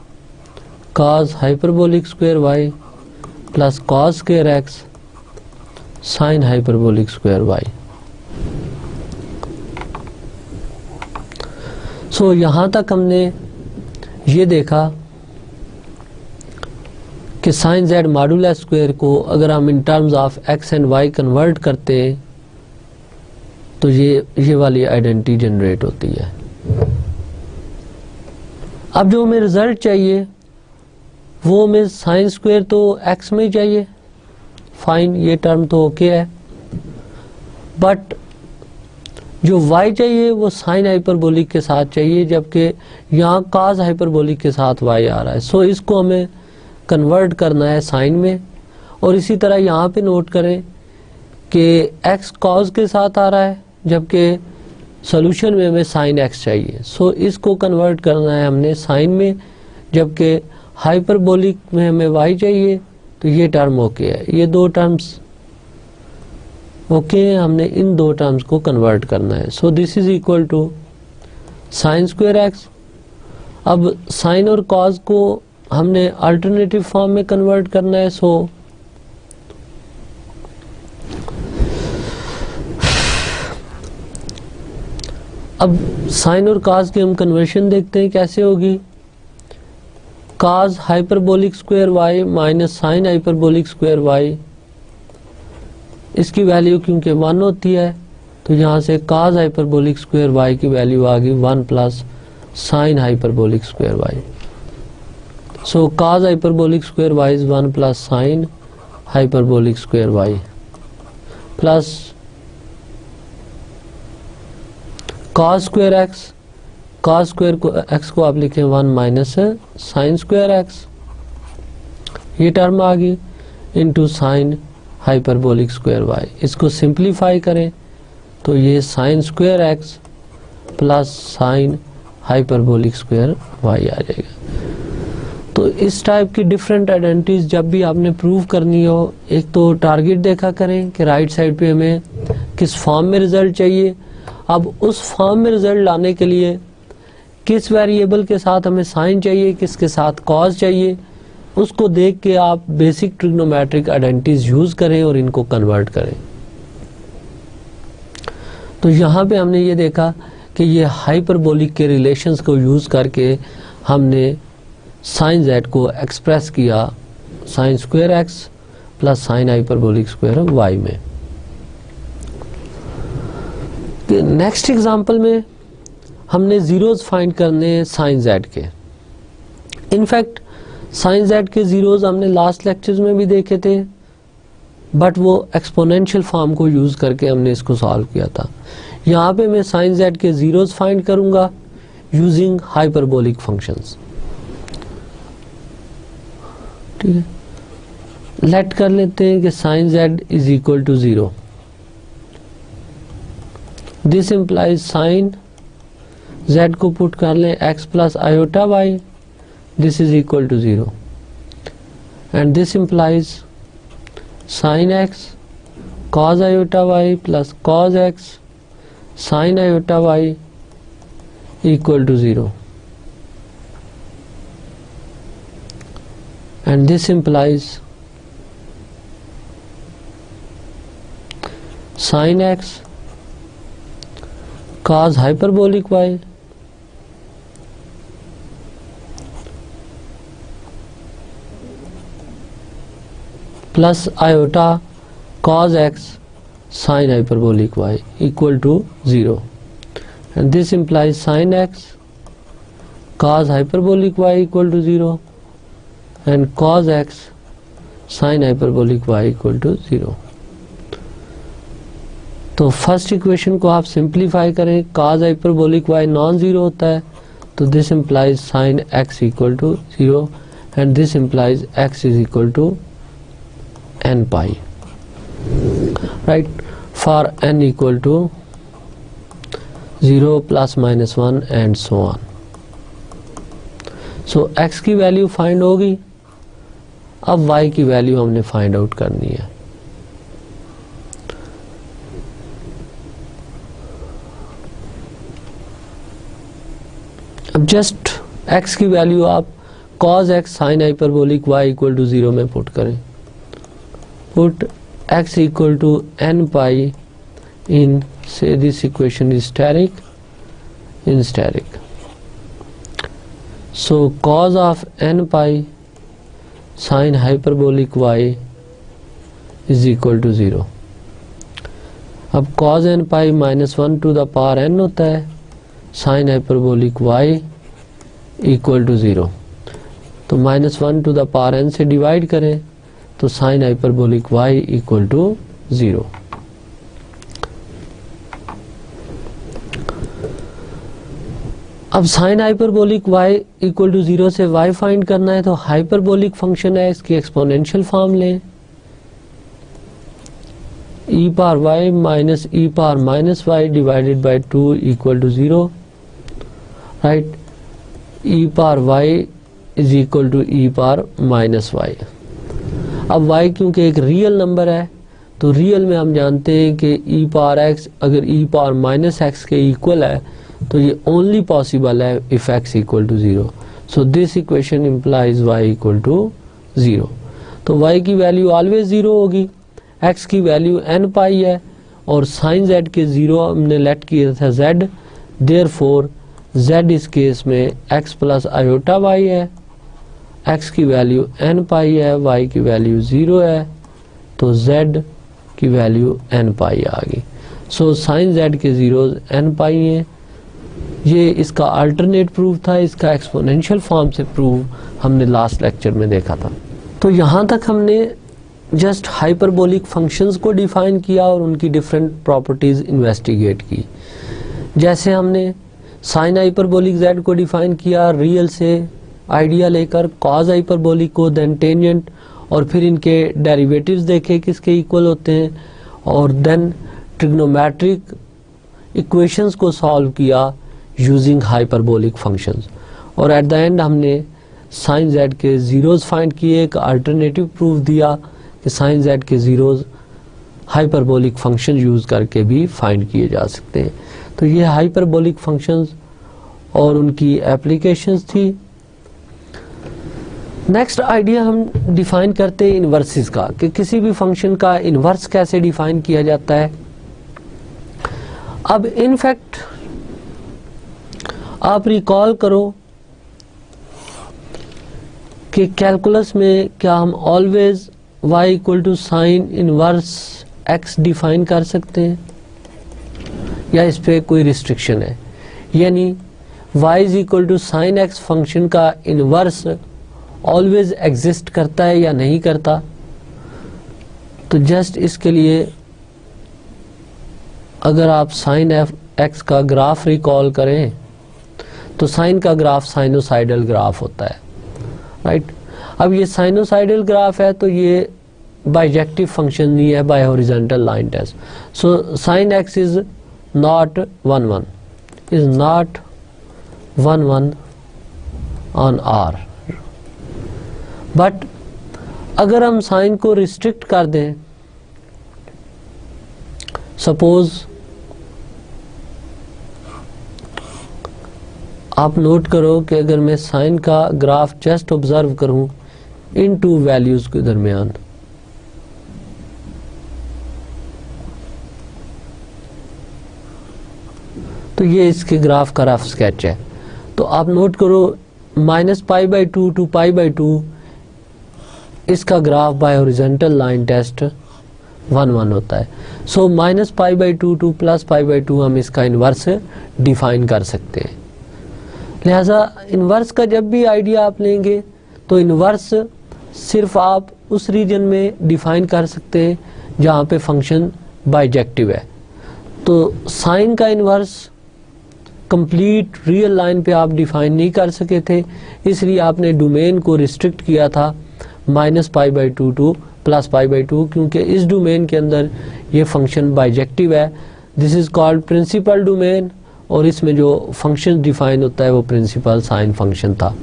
cos hyperbolic square Y plus cos square x sine hyperbolic square Y. So यहां तक हमने ये देखा कि साइन जेड मॉडुलस स्क्वायर को अगर हम in terms of X and Y convert करते हैं तो ये वाली आइडेंटिटी जनरेट होती है। अब जो हमें रिजल्ट चाहिए वो हमें साइन स्क्वायर तो एक्स में ही चाहिए, फाइन, ये टर्म तो ओके है, बट जो y चाहिए वो साइन हाइपरबोलिक के साथ चाहिए, जबकि यहाँ कॉस हाइपरबोलिक के साथ y आ रहा है। सो इसको हमें कन्वर्ट करना है साइन में। और इसी तरह यहाँ पे नोट करें कि x कॉस के साथ आ रहा है, जबकि सॉल्यूशन में हमें साइन x चाहिए। सो इसको कन्वर्ट करना है हमने साइन में, जबकि हाइपरबोलिक में हमें y चाहिए। तो ये टर्म ओके है, ये दो टर्म्स ओके है, हमने इन दो टर्म्स को कन्वर्ट करना है। So this is equal to sine square X. अब साइन और कॉस को हमने अल्टरनेटिव फॉर्म में कन्वर्ट करना है। सो अब साइन और कॉस की हम कन्वर्शन देखते हैं कैसे होगी। Cos hyperbolic square Y minus sine hyperbolic square Y, इसकी वैल्यू क्योंकि 1 होती है तो यहाँ से कॉस हाइपरबोलिक स्क्वायर वाई की वैल्यू आ गई 1 plus sine hyperbolic square Y. So cos hyperbolic square Y is 1 plus sine hyperbolic square Y plus cos square X, cos square को एक्स को आप लिखें 1 माइनस साइन स्क्वायर एक्स, ये term आ गई, into sign hyperbolic square y. इसको simplify करें तो ये sine square x plus sine hyperbolic square y आ जाएगा। तो इस टाइप की डिफरेंट आइडेंटिटीज जब भी आपने प्रूव करनी हो, एक तो टारगेट देखा करें कि राइट साइड पे हमें किस फॉर्म में रिजल्ट चाहिए। अब उस फॉर्म में रिजल्ट लाने के लिए किस वेरिएबल के साथ हमें साइन चाहिए, किसके साथ कॉस चाहिए, उसको देख के आप बेसिक ट्रिग्नोमेट्रिक आइडेंटिटीज यूज करें और इनको कन्वर्ट करें। तो यहाँ पे हमने ये देखा कि ये हाइपरबोलिक के रिलेशंस को यूज करके हमने साइन जेड को एक्सप्रेस किया sine square x plus sine hyperbolic square Y में। नेक्स्ट एग्जांपल में हमने जीरोस फाइंड करने हैं साइन जेड के। इनफैक्ट साइन जेड के जीरोस हमने लास्ट लेक्चर्स में भी देखे थे, बट वो एक्सपोनेंशियल फॉर्म को यूज करके हमने इसको सॉल्व किया था। यहाँ पे मैं साइन जेड के जीरोस फाइंड करूंगा यूजिंग हाइपरबोलिक फंक्शंस। ठीक है, लेट कर लेते हैं कि sine Z is equal to 0। This implies sine Z को पुट कर लें X plus iota Y, this is equal to 0, and this implies sin x cos iota y plus cos x sin iota y equal to 0, and this implies sin x cos hyperbolic y plus iota cos x sin hyperbolic y equal to 0, and this implies sin x cos hyperbolic y equal to 0 and cos x sin hyperbolic y equal to 0। तो first equation को आप simplify करें, cos hyperbolic y non zero होता है, तो this implies sin x equal to 0 and this implies x is equal to n pi, right, for n equal to 0 plus minus 1 and so on। so x की value find होगी, अब y की value हमने find out करनी है। अब just x की value आप cos x sin hyperbolic y equal to 0 में पुट करें, put x equal to n pi in, say this equation is steric, in steric. So cos of n pi sin hyperbolic y is equal to 0. अब cos n pi minus 1 to the power n होता है, sin hyperbolic y equal to 0. तो minus 1 to the power n से divide करें तो sin hyperbolic y equal to 0. अब sine hyperbolic y equal to 0 से y find करना है, तो हाइपरबोलिक फंक्शन है, इसकी एक्सपोनेंशियल फॉर्म लें, e power y minus e power minus y divided by 2 equal to 0, right. e power y is equal to e power minus y. अब y क्योंकि एक रियल नंबर है तो रियल में हम जानते हैं कि e पावर x अगर e पावर माइनस x के इक्वल है तो ये ओनली पॉसिबल है if x equal to 0. So this equation implies y equal to 0. तो y की वैल्यू ऑलवेज 0 होगी, x की वैल्यू n पाई है और साइन z के 0 हमने लेट किया था z, देयरफॉर z इस केस में x प्लस आयोटा y है, x की वैल्यू n पाई है, y की वैल्यू 0 है, तो z की वैल्यू n पाई आ गई. सो साइन z के 0 n पाई है. ये इसका अल्टरनेट प्रूफ था, इसका एक्सपोनेंशियल फॉर्म से प्रूफ हमने लास्ट लेक्चर में देखा था. तो यहाँ तक हमने जस्ट हाइपरबोलिक फंक्शंस को डिफाइन किया और उनकी डिफरेंट प्रॉपर्टीज इन्वेस्टिगेट की. जैसे हमने साइन हाइपरबोलिक z को डिफाइन किया रियल से आइडिया लेकर, कॉज हाइपरबोलिक को, देन टेंजेंट, और फिर इनके डेरिवेटिव्स देखे किसके इक्वल होते हैं, और देन ट्रिग्नोमेट्रिक इक्वेशंस को सॉल्व किया यूजिंग हाइपरबोलिक फंक्शंस, और एट द एंड हमने साइन z के जीरोस फाइंड किए, एक अल्टरनेटिव प्रूफ दिया कि साइन z के जीरोस हाइपरबोलिक फंक्शन यूज करके भी फाइंड किए जा सकते हैं. तो ये हाइपरबोलिक फंक्शंस और उनकी एप्लीकेशंस थी. नेक्स्ट आइडिया हम डिफाइन करते हैं इनवर्सेस का, कि किसी भी फंक्शन का इनवर्स कैसे डिफाइन किया जाता है. अब इनफैक्ट आप रिकॉल करो कि कैलकुलस में क्या हम always y equal to sine inverse x define कर सकते हैं या इस पे कोई रिस्ट्रिक्शन है, यानी y is equal to sine x function का इनवर्स ऑलवेज एग्जिस्ट करता है या नहीं करता. तो जस्ट इसके लिए अगर आप साइन x का ग्राफ रिकॉल करें तो साइन का ग्राफ साइनोसाइडल ग्राफ होता है, राइट. अब ये साइनोसाइडल ग्राफ है तो ये बाइजेक्टिव फंक्शन नहीं है by horizontal line test. So sine x is not 1 1, is not 1 1 on r. But अगर हम साइन को रिस्ट्रिक्ट कर दें, सपोज आप नोट करो कि अगर मैं साइन का ग्राफ जस्ट ऑब्जर्व करूं इन टू वैल्यूज के दरमियान, तो ये इसके ग्राफ का रफ स्केच है. तो आप नोट करो -π/2 टू π/2 इसका graph by horizontal line test 1 1 होता है. सो -π/2 टू +π/2 हम इसका इन्वर्स डिफाइन कर सकते हैं. लिहाजा इन्वर्स का जब भी आइडिया आप लेंगे तो इन्वर्स सिर्फ आप उस रीजन में डिफाइन कर सकते हैं जहाँ पे फंक्शन बाइजेक्टिव है. तो साइन का इन्वर्स कंप्लीट रियल लाइन पे आप डिफाइन नहीं कर सके थे, इसलिए आपने डोमेन को रिस्ट्रिक्ट किया था -π/2 टू +π/2, क्योंकि इस डोमेन के अंदर ये फंक्शन बाइजेक्टिव है. This is called principal domain, और इसमें जो फंक्शन डिफाइन होता है वो प्रिंसिपल साइन फंक्शन था.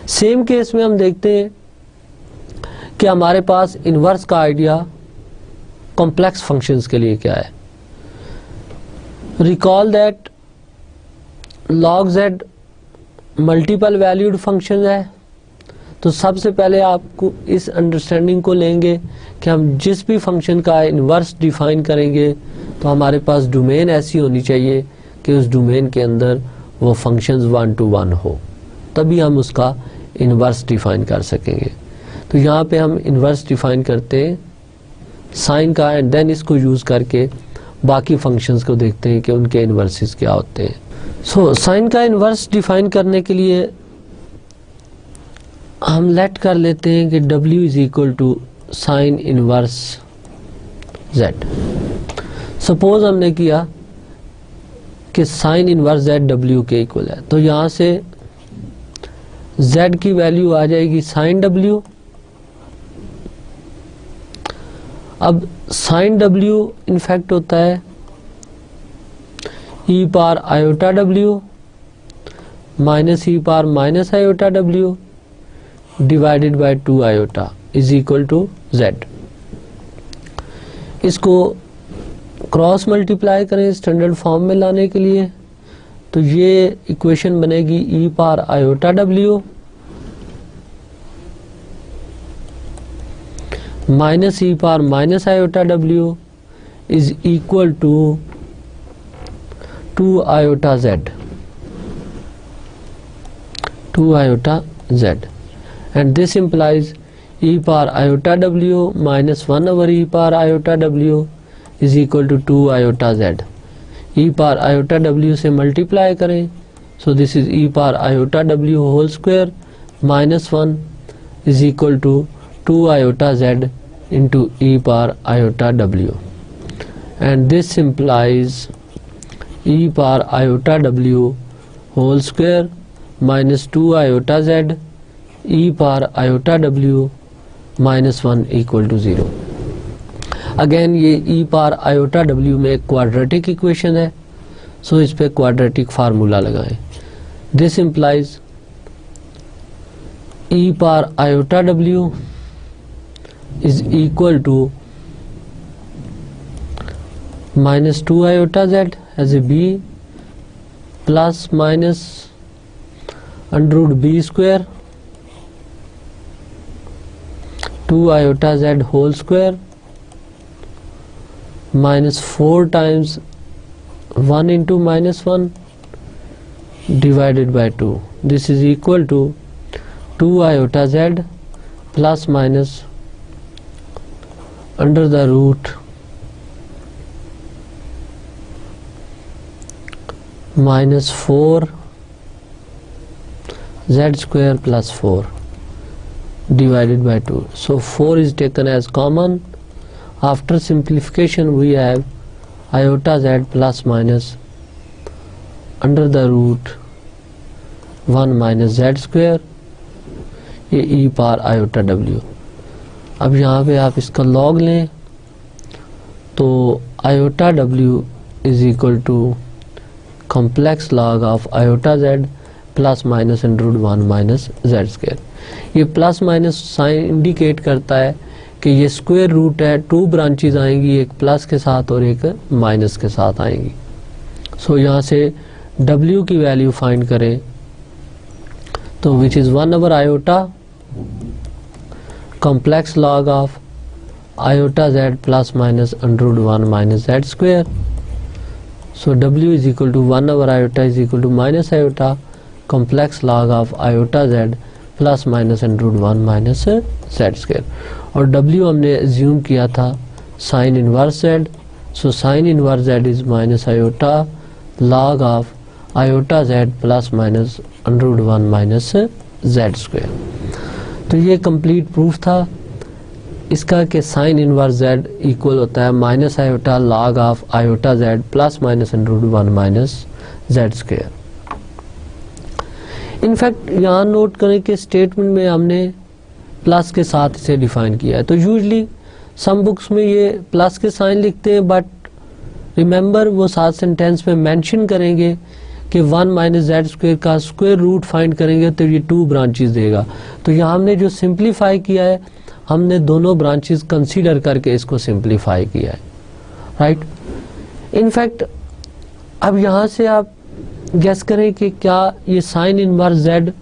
सेम केस में हम देखते हैं कि हमारे पास इन्वर्स का आइडिया कॉम्प्लेक्स फंक्शंस के लिए क्या है. Recall that log z multiple valued function है, तो सबसे पहले आपको इस अंडरस्टैंडिंग को लेंगे कि हम जिस भी फंक्शन का इन्वर्स डिफाइन करेंगे तो हमारे पास डोमेन ऐसी होनी चाहिए कि उस डोमेन के अंदर वो फंक्शंस 1 to 1 हो, तभी हम उसका इन्वर्स डिफाइन कर सकेंगे। तो यहाँ पे हम इन्वर्स डिफाइन करते हैं साइन का, एंड देन इसको यूज़ करके बाकी फंक्शंस को देखते हैं कि उनके इन्वर्सेस क्या होते हैं। सो साइन का इन्वर्स डिफाइन करने के लिए हम लेट कर लेते हैं कि W is equal to sine inverse Z। Suppose हमने किया कि साइन इनवर्स Z W के इक्वल है, तो यहाँ से Z की वैल्यू आ जाएगी साइन W। अब साइन W इनफैक्ट होता है e power iota W minus e power minus iota W divided by 2 iota is equal to Z। इसको क्रॉस मल्टीप्लाई करें स्टैंडर्ड फॉर्म में लाने के लिए, तो ये इक्वेशन बनेगी e power iota W minus e power minus iota W is equal to 2 iota Z, 2 iota Z, and this implies e power iota W minus 1 over e power iota W is equal to 2 iota Z। e power iota W से multiply करें, so this is e power iota W whole square minus 1 is equal to 2 iota Z into e power iota W, and this implies e power iota W whole square minus 2 iota Z e power iota W minus 1 equal to 0। Again ये e power iota W में एक quadratic equation है, सो इस पे quadratic formula लगाएं। This implies e power iota W is equal to minus 2 iota Z as a B plus minus under root B square 2 iota Z whole square minus 4 times 1 into minus 1 divided by 2. This is equal to 2 iota Z plus minus under the root minus 4 Z square plus 4 divided by 2. So 4 is taken as common. After simplification we have iota Z plus minus under the root 1 minus Z square ये e power iota W। अब यहाँ पे आप इसका log लें तो iota W is equal to complex log of iota Z plus minus under root 1 minus Z square. ये plus minus sine indicate करता है कि ये स्क्वायर रूट है, 2 ब्रांचेज आएंगी, एक प्लस के साथ और एक माइनस के साथ आएंगी। सो यहाँ से W की वैल्यू फाइंड करें तो which is 1 over iota complex log of iota Z plus minus under root 1 minus Z square. So W is equal to 1 over iota is equal to minus iota complex log of iota Z plus minus under root 1 minus Z square, और W हमने assume किया था sine inverse Z। So sine inverse Z is minus iota log of iota Z plus minus under root 1 minus Z square. तो ये complete proof था इसका कि sine inverse Z equal होता है minus iota log of iota Z plus minus under root 1 minus Z square. In fact यहाँ note करें कि स्टेटमेंट में हमने प्लस के साथ इसे डिफाइन किया है। तो यूजली सम बुक्स में ये प्लस के साइन लिखते हैं, बट रिमेंबर वो साथ सेंटेंस में मेंशन करेंगे कि 1 माइनस Z स्क्वायर का स्क्वायर रूट फाइंड करेंगे तो ये 2 ब्रांचेस देगा। तो यहाँ हमने जो सिंप्लीफाई किया है, हमने दोनों ब्रांचेस कंसीडर करके इसको सिंप्लीफाई किया है, राइट। इनफैक्ट अब यहाँ से आप गेस करें कि क्या ये sine inverse Z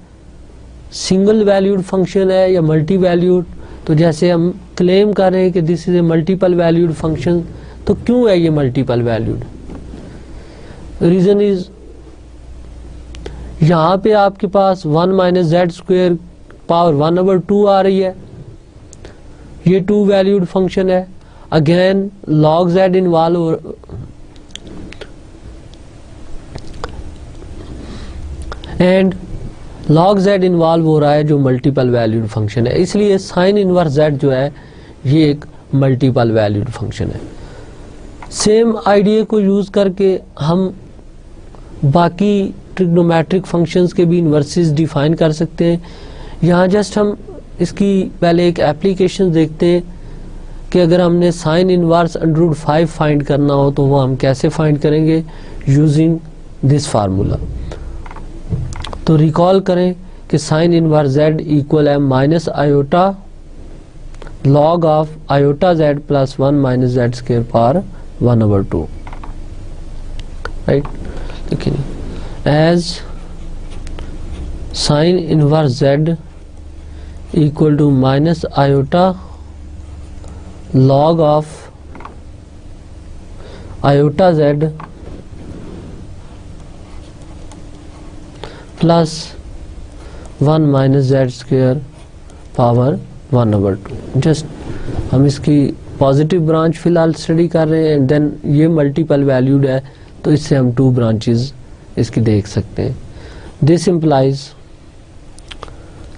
single valued function है या मल्टी वैल्यूड। तो जैसे हम क्लेम कर रहे हैं कि this is a multiple valued function, तो क्यों है ये मल्टीपल वैल्यूड? रीजन इज यहाँ पे आपके पास 1 माइनस जेड स्क्वेयर पावर 1/2 आ रही है, ये 2 वैल्यूड फंक्शन है। Again log z involve and log z involve हो रहा है जो मल्टीपल वैल्यूड फंक्शन है, इसलिए साइन इनवर्स z जो है ये एक मल्टीपल वैल्यूड फंक्शन है। सेम आइडिया को यूज करके हम बाकी ट्रिग्नोमेट्रिक फंक्शंस के भी इन्वर्सेस डिफाइन कर सकते हैं। यहाँ जस्ट हम इसकी पहले एक एप्लीकेशन देखते हैं कि अगर हमने साइन इनवर्स √5 फाइंड करना हो तो वो हम कैसे फाइंड करेंगे, यूजिंग दिस फार्मूला। तो रिकॉल करें कि साइन इनवर्स z इक्वल है minus iota log of iota z plus 1 minus Z square power 1/2, right. देखिए as sine inverse z equal to minus iota log of iota z plus 1 minus Z square power 1/2। Just हम इसकी positive branch फिलहाल study कर रहे हैं, then ये multiple valued है तो इससे हम 2 ब्रांचेस इसकी देख सकते हैं। दिस इम्प्लाइज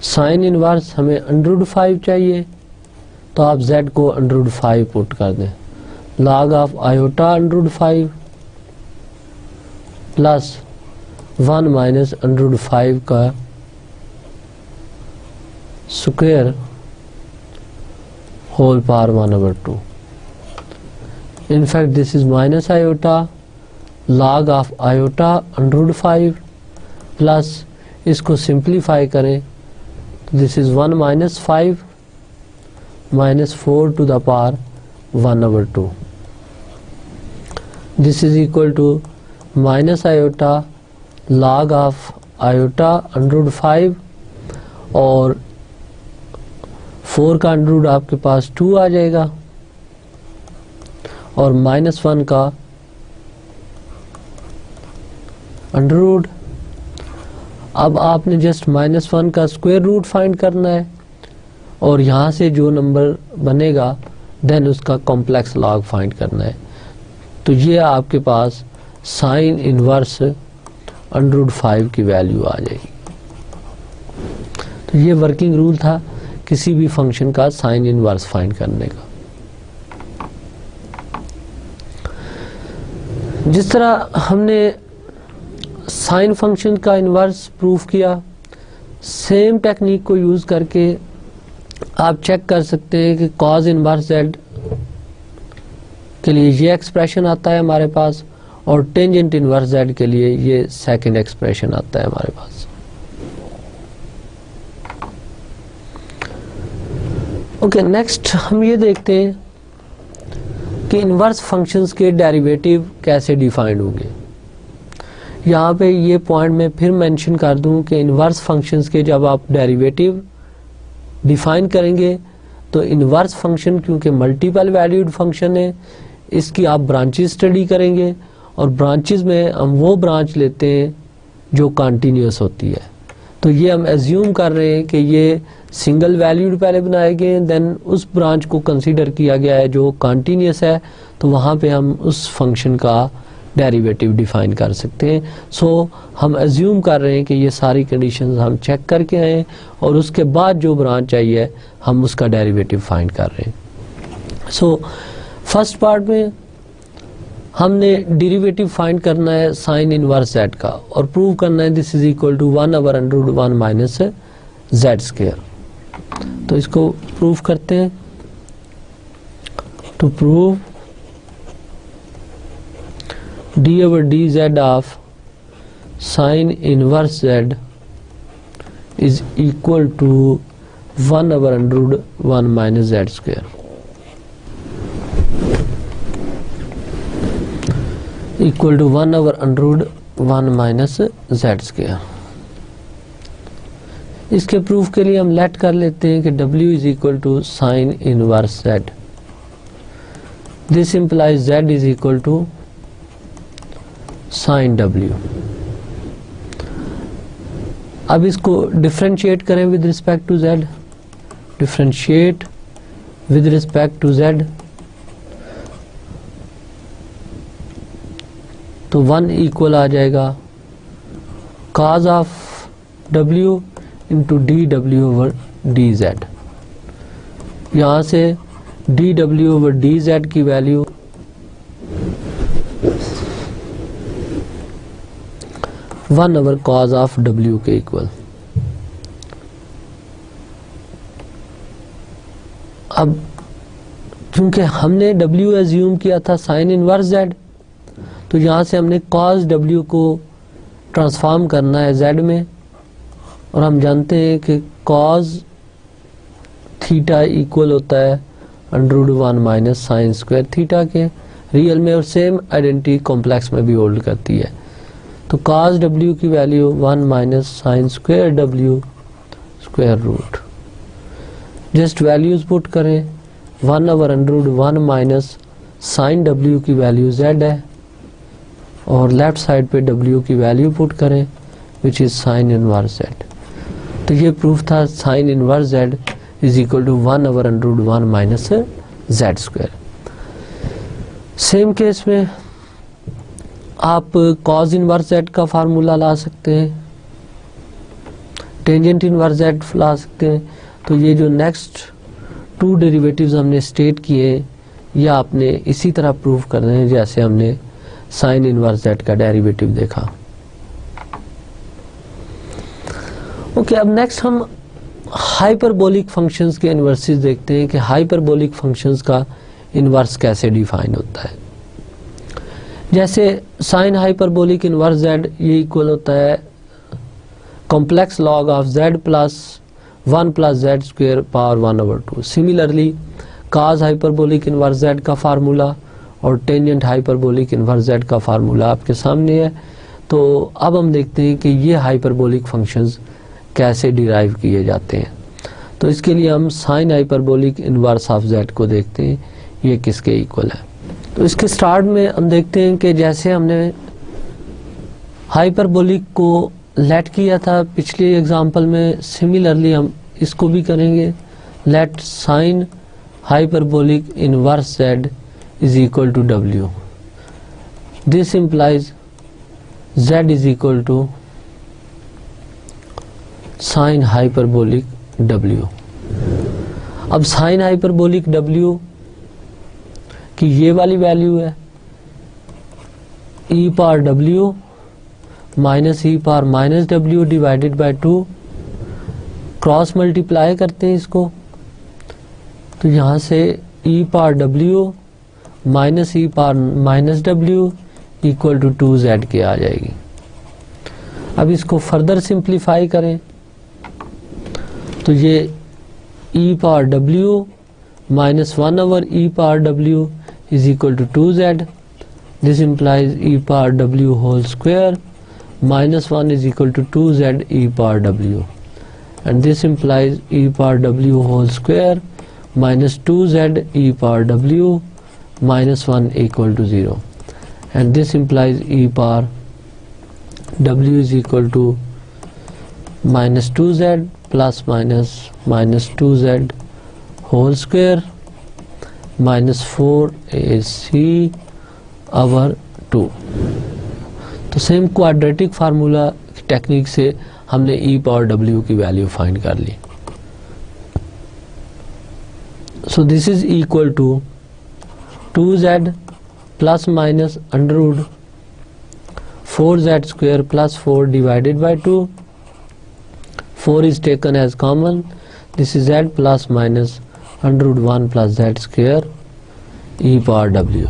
साइन इनवर्स हमें √5 चाहिए, तो आप z को √5 पुट कर दें, log of iota √5 plus 1 minus √5 का square whole power 1/2। In fact this is minus iota log of iota √5 plus इसको सिंप्लीफाई करें तो this is 1 minus 5 minus 4 to the power 1/2। This is equal to minus iota log of iota √5 और 4 का under आपके पास 2 आ जाएगा और -1 का अंडर। अब आपने जस्ट -1 का स्क्वायर रूट फाइंड करना है और यहाँ से जो नंबर बनेगा देन उसका कॉम्प्लेक्स लॉग फाइंड करना है। तो ये आपके पास साइन इनवर्स √5 की वैल्यू आ जाएगी। तो ये वर्किंग रूल था किसी भी फंक्शन का साइन इनवर्स फाइंड करने का। जिस तरह हमने साइन फंक्शन का इनवर्स प्रूफ किया, सेम टेक्निक को यूज करके आप चेक कर सकते हैं कि कॉज इनवर्स z के लिए ये एक्सप्रेशन आता है हमारे पास और टेंजेंट इनवर्स z के लिए ये सेकंड एक्सप्रेशन आता है हमारे पास। ओके, नेक्स्ट हम ये देखते हैं कि इनवर्स फंक्शंस के डेरिवेटिव कैसे डिफाइंड होंगे। यहाँ पे ये पॉइंट मैं फिर मेंशन कर दूं कि इनवर्स फंक्शंस के जब आप डेरिवेटिव डिफाइन करेंगे तो इनवर्स फंक्शन क्योंकि मल्टीपल वैल्यूड फंक्शन है, इसकी आप ब्रांचेस स्टडी करेंगे और ब्रांचेस में हम वो ब्रांच लेते हैं जो कंटिन्यूअस होती है। तो ये हम एज्यूम कर रहे हैं कि ये सिंगल वैल्यूड पहले बनाए गए, देन उस ब्रांच को कंसीडर किया गया है जो कंटिन्यूअस है, तो वहाँ पे हम उस फंक्शन का डेरिवेटिव डिफाइन कर सकते हैं। सो हम एज्यूम कर रहे हैं कि ये सारी कंडीशंस हम चेक करके आए और उसके बाद जो ब्रांच चाहिए हम उसका डेरिवेटिव फाइंड कर रहे हैं। सो फर्स्ट पार्ट में हमने डेरिवेटिव फाइंड करना है साइन इनवर्स z का और प्रूव करना है this is equal to 1/√1 minus Z square. तो इसको प्रूव करते हैं। To prove d/dz of sin inverse z is equal to 1/√1 minus z square equal to 1/√1 1 minus Z square. इसके प्रूफ के लिए हम लेट कर लेते हैं कि W is equal to sine inverse Z। This implies Z is equal to sine W। अब इसको डिफ्रेंशिएट करें with respect to Z। Differentiate with respect to Z तो 1 इक्वल आ जाएगा cos of W into dW over dz। यहाँ से dW over dz की value 1 over cos of W के इक्वल। अब चूंकि हमने W एज्यूम किया था साइन इनवर्स Z, तो यहाँ से हमने cos W को ट्रांसफॉर्म करना है Z में, और हम जानते हैं कि cos थीटा इक्वल होता है √1 माइनस साइन स्क्वायर थीटा के रियल में, और सेम आइडेंटिटी कॉम्प्लेक्स में भी होल्ड करती है। तो cos W की value 1 minus sine square W square root. Just values put करें, 1 ओवर √1 माइनस साइन W की वैल्यू Z है, और लेफ्ट साइड पे W की वैल्यू पुट करें which is sine inverse Z। तो ये प्रूफ था sine inverse Z is equal to 1 over √1 minus Z square. Same case में आप cos इनवर्स Z का फार्मूला ला सकते हैं, टेंजेंट इनवर्स Z ला सकते हैं। तो ये जो नेक्स्ट 2 डेरिवेटिव्स हमने स्टेट किए, या आपने इसी तरह प्रूव करने हैं जैसे हमने साइन इनवर्स Z का डेरिवेटिव देखा। ओके, अब नेक्स्ट हम हाइपरबोलिक फंक्शंस के इन्वर्सेस देखते हैं कि हाइपरबोलिक फंक्शंस का इन्वर्स कैसे डिफाइन होता है। जैसे साइन हाइपरबोलिक इनवर्स Z ये इक्वल होता है complex log of Z plus 1 plus Z square power 1 over 2। Similarly cos hyperbolic inverse Z का फार्मूला और टेंजेंट हाइपरबोलिक इनवर्स Z का फार्मूला आपके सामने है। तो अब हम देखते हैं कि ये हाइपरबोलिक फंक्शंस कैसे डिराइव किए जाते हैं। तो इसके लिए हम sign hyperbolic inverse of Z को देखते हैं, ये किसके इक्वल है। तो इसके स्टार्ट में हम देखते हैं कि जैसे हमने हाइपरबोलिक को लेट किया था पिछले एग्जांपल में, सिमिलरली हम इसको भी करेंगे। Late sign hyperbolic inverse Z is equal to W. This implies Z is equal to sin hyperbolic W. अब sin hyperbolic W की ये वाली वैल्यू है e power W minus e power minus W divided by 2। Cross multiply करते हैं इसको, तो यहाँ से e power W minus E power minus W equal to 2Z के आ जाएगी। अब इसको फर्दर सिंप्लीफाई करें तो ये e power W minus 1 over e power W is equal to 2Z। This implies e power W whole square minus 1 is equal to 2Z e power W, and this implies e power W whole square minus 2Z e power W minus 1 equal to 0, and this implies e power W is equal to minus 2Z plus minus minus 2Z whole square minus 4AC over 2। तो same quadratic formula technique से हमने e power W की value find कर ली। So this is equal to 2Z plus minus under root 4Z square plus 4 divided by 2। 4 is taken as common, this is Z plus minus under root 1 plus Z square e power W।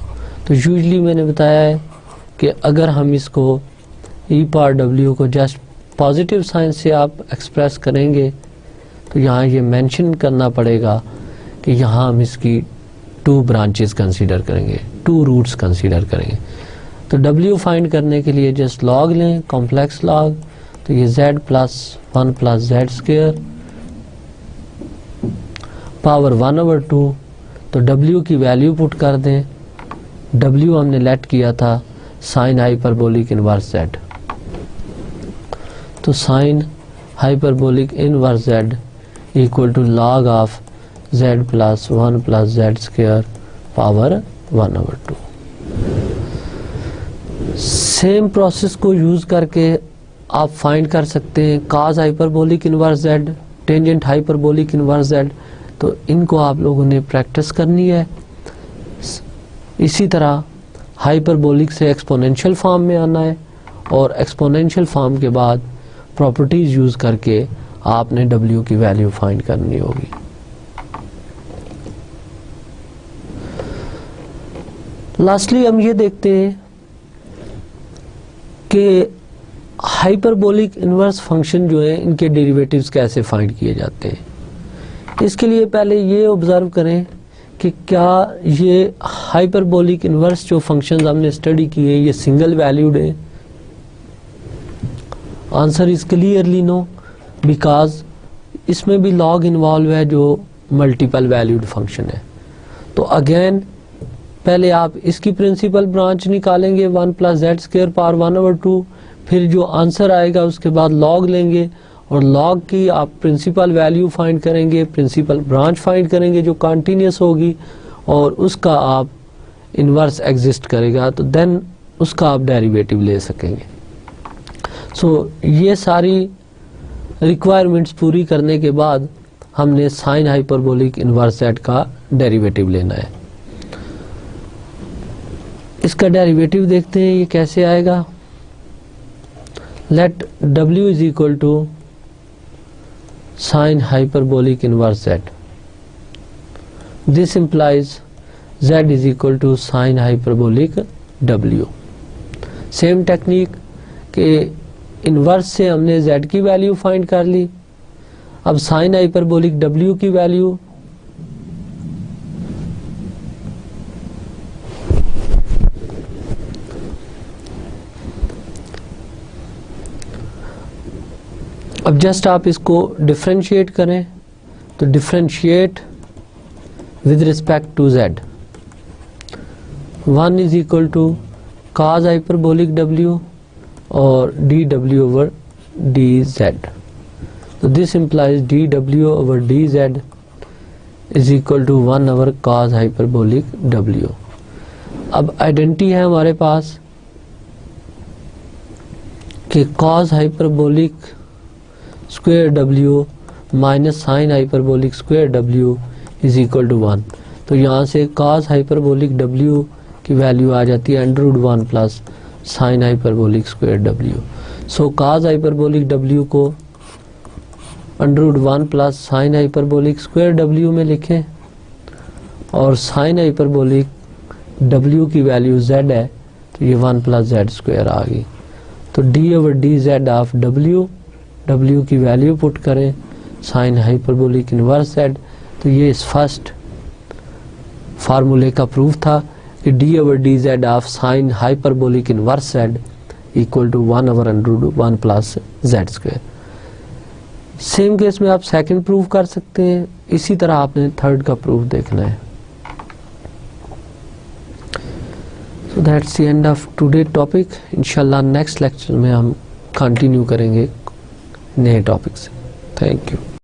तो usually मैंने बताया है कि अगर हम इसको e power W को just positive sign से आप एक्सप्रेस करेंगे तो यहाँ ये मेंशन करना पड़ेगा कि यहाँ हम इसकी 2 ब्रांचेस कंसीडर करेंगे, 2 रूट्स कंसीडर करेंगे। तो W फाइंड करने के लिए जस्ट लॉग लें, कॉम्प्लेक्स लॉग, तो ये Z plus 1 plus Z square power 1/2। तो W की वैल्यू पुट कर दें, W हमने लेट किया था साइन हाइपरबोलिक इनवर्स Z, तो sine hyperbolic inverse Z equal to log of Z plus 1 plus Z square power 1/2। Same process को use करके आप फाइंड कर सकते हैं cos hyperbolic inverse Z, tangent hyperbolic inverse Z। तो इनको आप लोगों ने प्रैक्टिस करनी है। इसी तरह हाइपरबोलिक से एक्सपोनेंशियल फॉर्म में आना है, और एक्सपोनेंशियल फॉर्म के बाद प्रॉपर्टीज यूज करके आपने W की वैल्यू फाइंड करनी होगी। लास्टली हम ये देखते हैं कि हाइपरबोलिक इनवर्स फंक्शन जो है इनके डेरिवेटिव्स कैसे फाइंड किए जाते हैं। इसके लिए पहले ये ऑब्जर्व करें कि क्या ये हाइपरबोलिक इनवर्स जो फंक्शंस हमने स्टडी किए ये सिंगल वैल्यूड है। Answer is clearly no, because इसमें भी लॉग इन्वॉल्व है जो मल्टीपल वैल्यूड फंक्शन है। तो अगेन पहले आप इसकी प्रिंसिपल ब्रांच निकालेंगे 1 प्लस Z स्क्वायर पावर 1/2, फिर जो आंसर आएगा उसके बाद लॉग लेंगे और लॉग की आप प्रिंसिपल वैल्यू फाइंड करेंगे, प्रिंसिपल ब्रांच फाइंड करेंगे जो कॉन्टिन्यूस होगी, और उसका आप इन्वर्स एग्जिस्ट करेगा, तो देन उसका आप डेरिवेटिव ले सकेंगे। सो ये सारी रिक्वायरमेंट्स पूरी करने के बाद हमने साइन हाइपरबोलिक इन्वर्स Z का डेरिवेटिव लेना है। इसका डेरिवेटिव देखते हैं ये कैसे आएगा। Let W is equal to sine hyperbolic inverse Z। This implies Z is equal to sine hyperbolic W। Same technique के इनवर्स से हमने Z की वैल्यू फाइंड कर ली, अब साइन हाइपरबोलिक W की वैल्यू अब जस्ट आप इसको डिफरेंशिएट करें, तो differentiate with respect to Z। 1 is equal to cos hyperbolic W और dW ओवर dZ। तो this implies dW over dZ is equal to 1 over cos hyperbolic W। अब identity है हमारे पास कि cos hyperbolic square W minus sine hyperbolic square W is equal to 1। तो यहाँ से कॉस हाइपरबोलिक W की वैल्यू आ जाती है √1 plus sine hyperbolic square W। So cos hyperbolic W को √1 plus sine hyperbolic square W में लिखें, और साइन हाइपरबोलिक W की वैल्यू Z है, तो ये 1 प्लस Z स्क्वायर आ गई। तो d over dZ of W की वैल्यू पुट करें, साइन हाइपरबोलिक इनवर्स Z। तो ये इस फर्स्ट फार्मूले का प्रूफ था कि d over dZ of sine hyperbolic inverse Z equal to 1 over √1 plus Z square. Same case में आप सेकंड प्रूफ कर सकते हैं, इसी तरह आपने थर्ड का प्रूफ देखना है। So that's the end of today topic. इंशाल्लाह नेक्स्ट लेक्चर में हम कंटिन्यू करेंगे नए टॉपिक से। Thank you.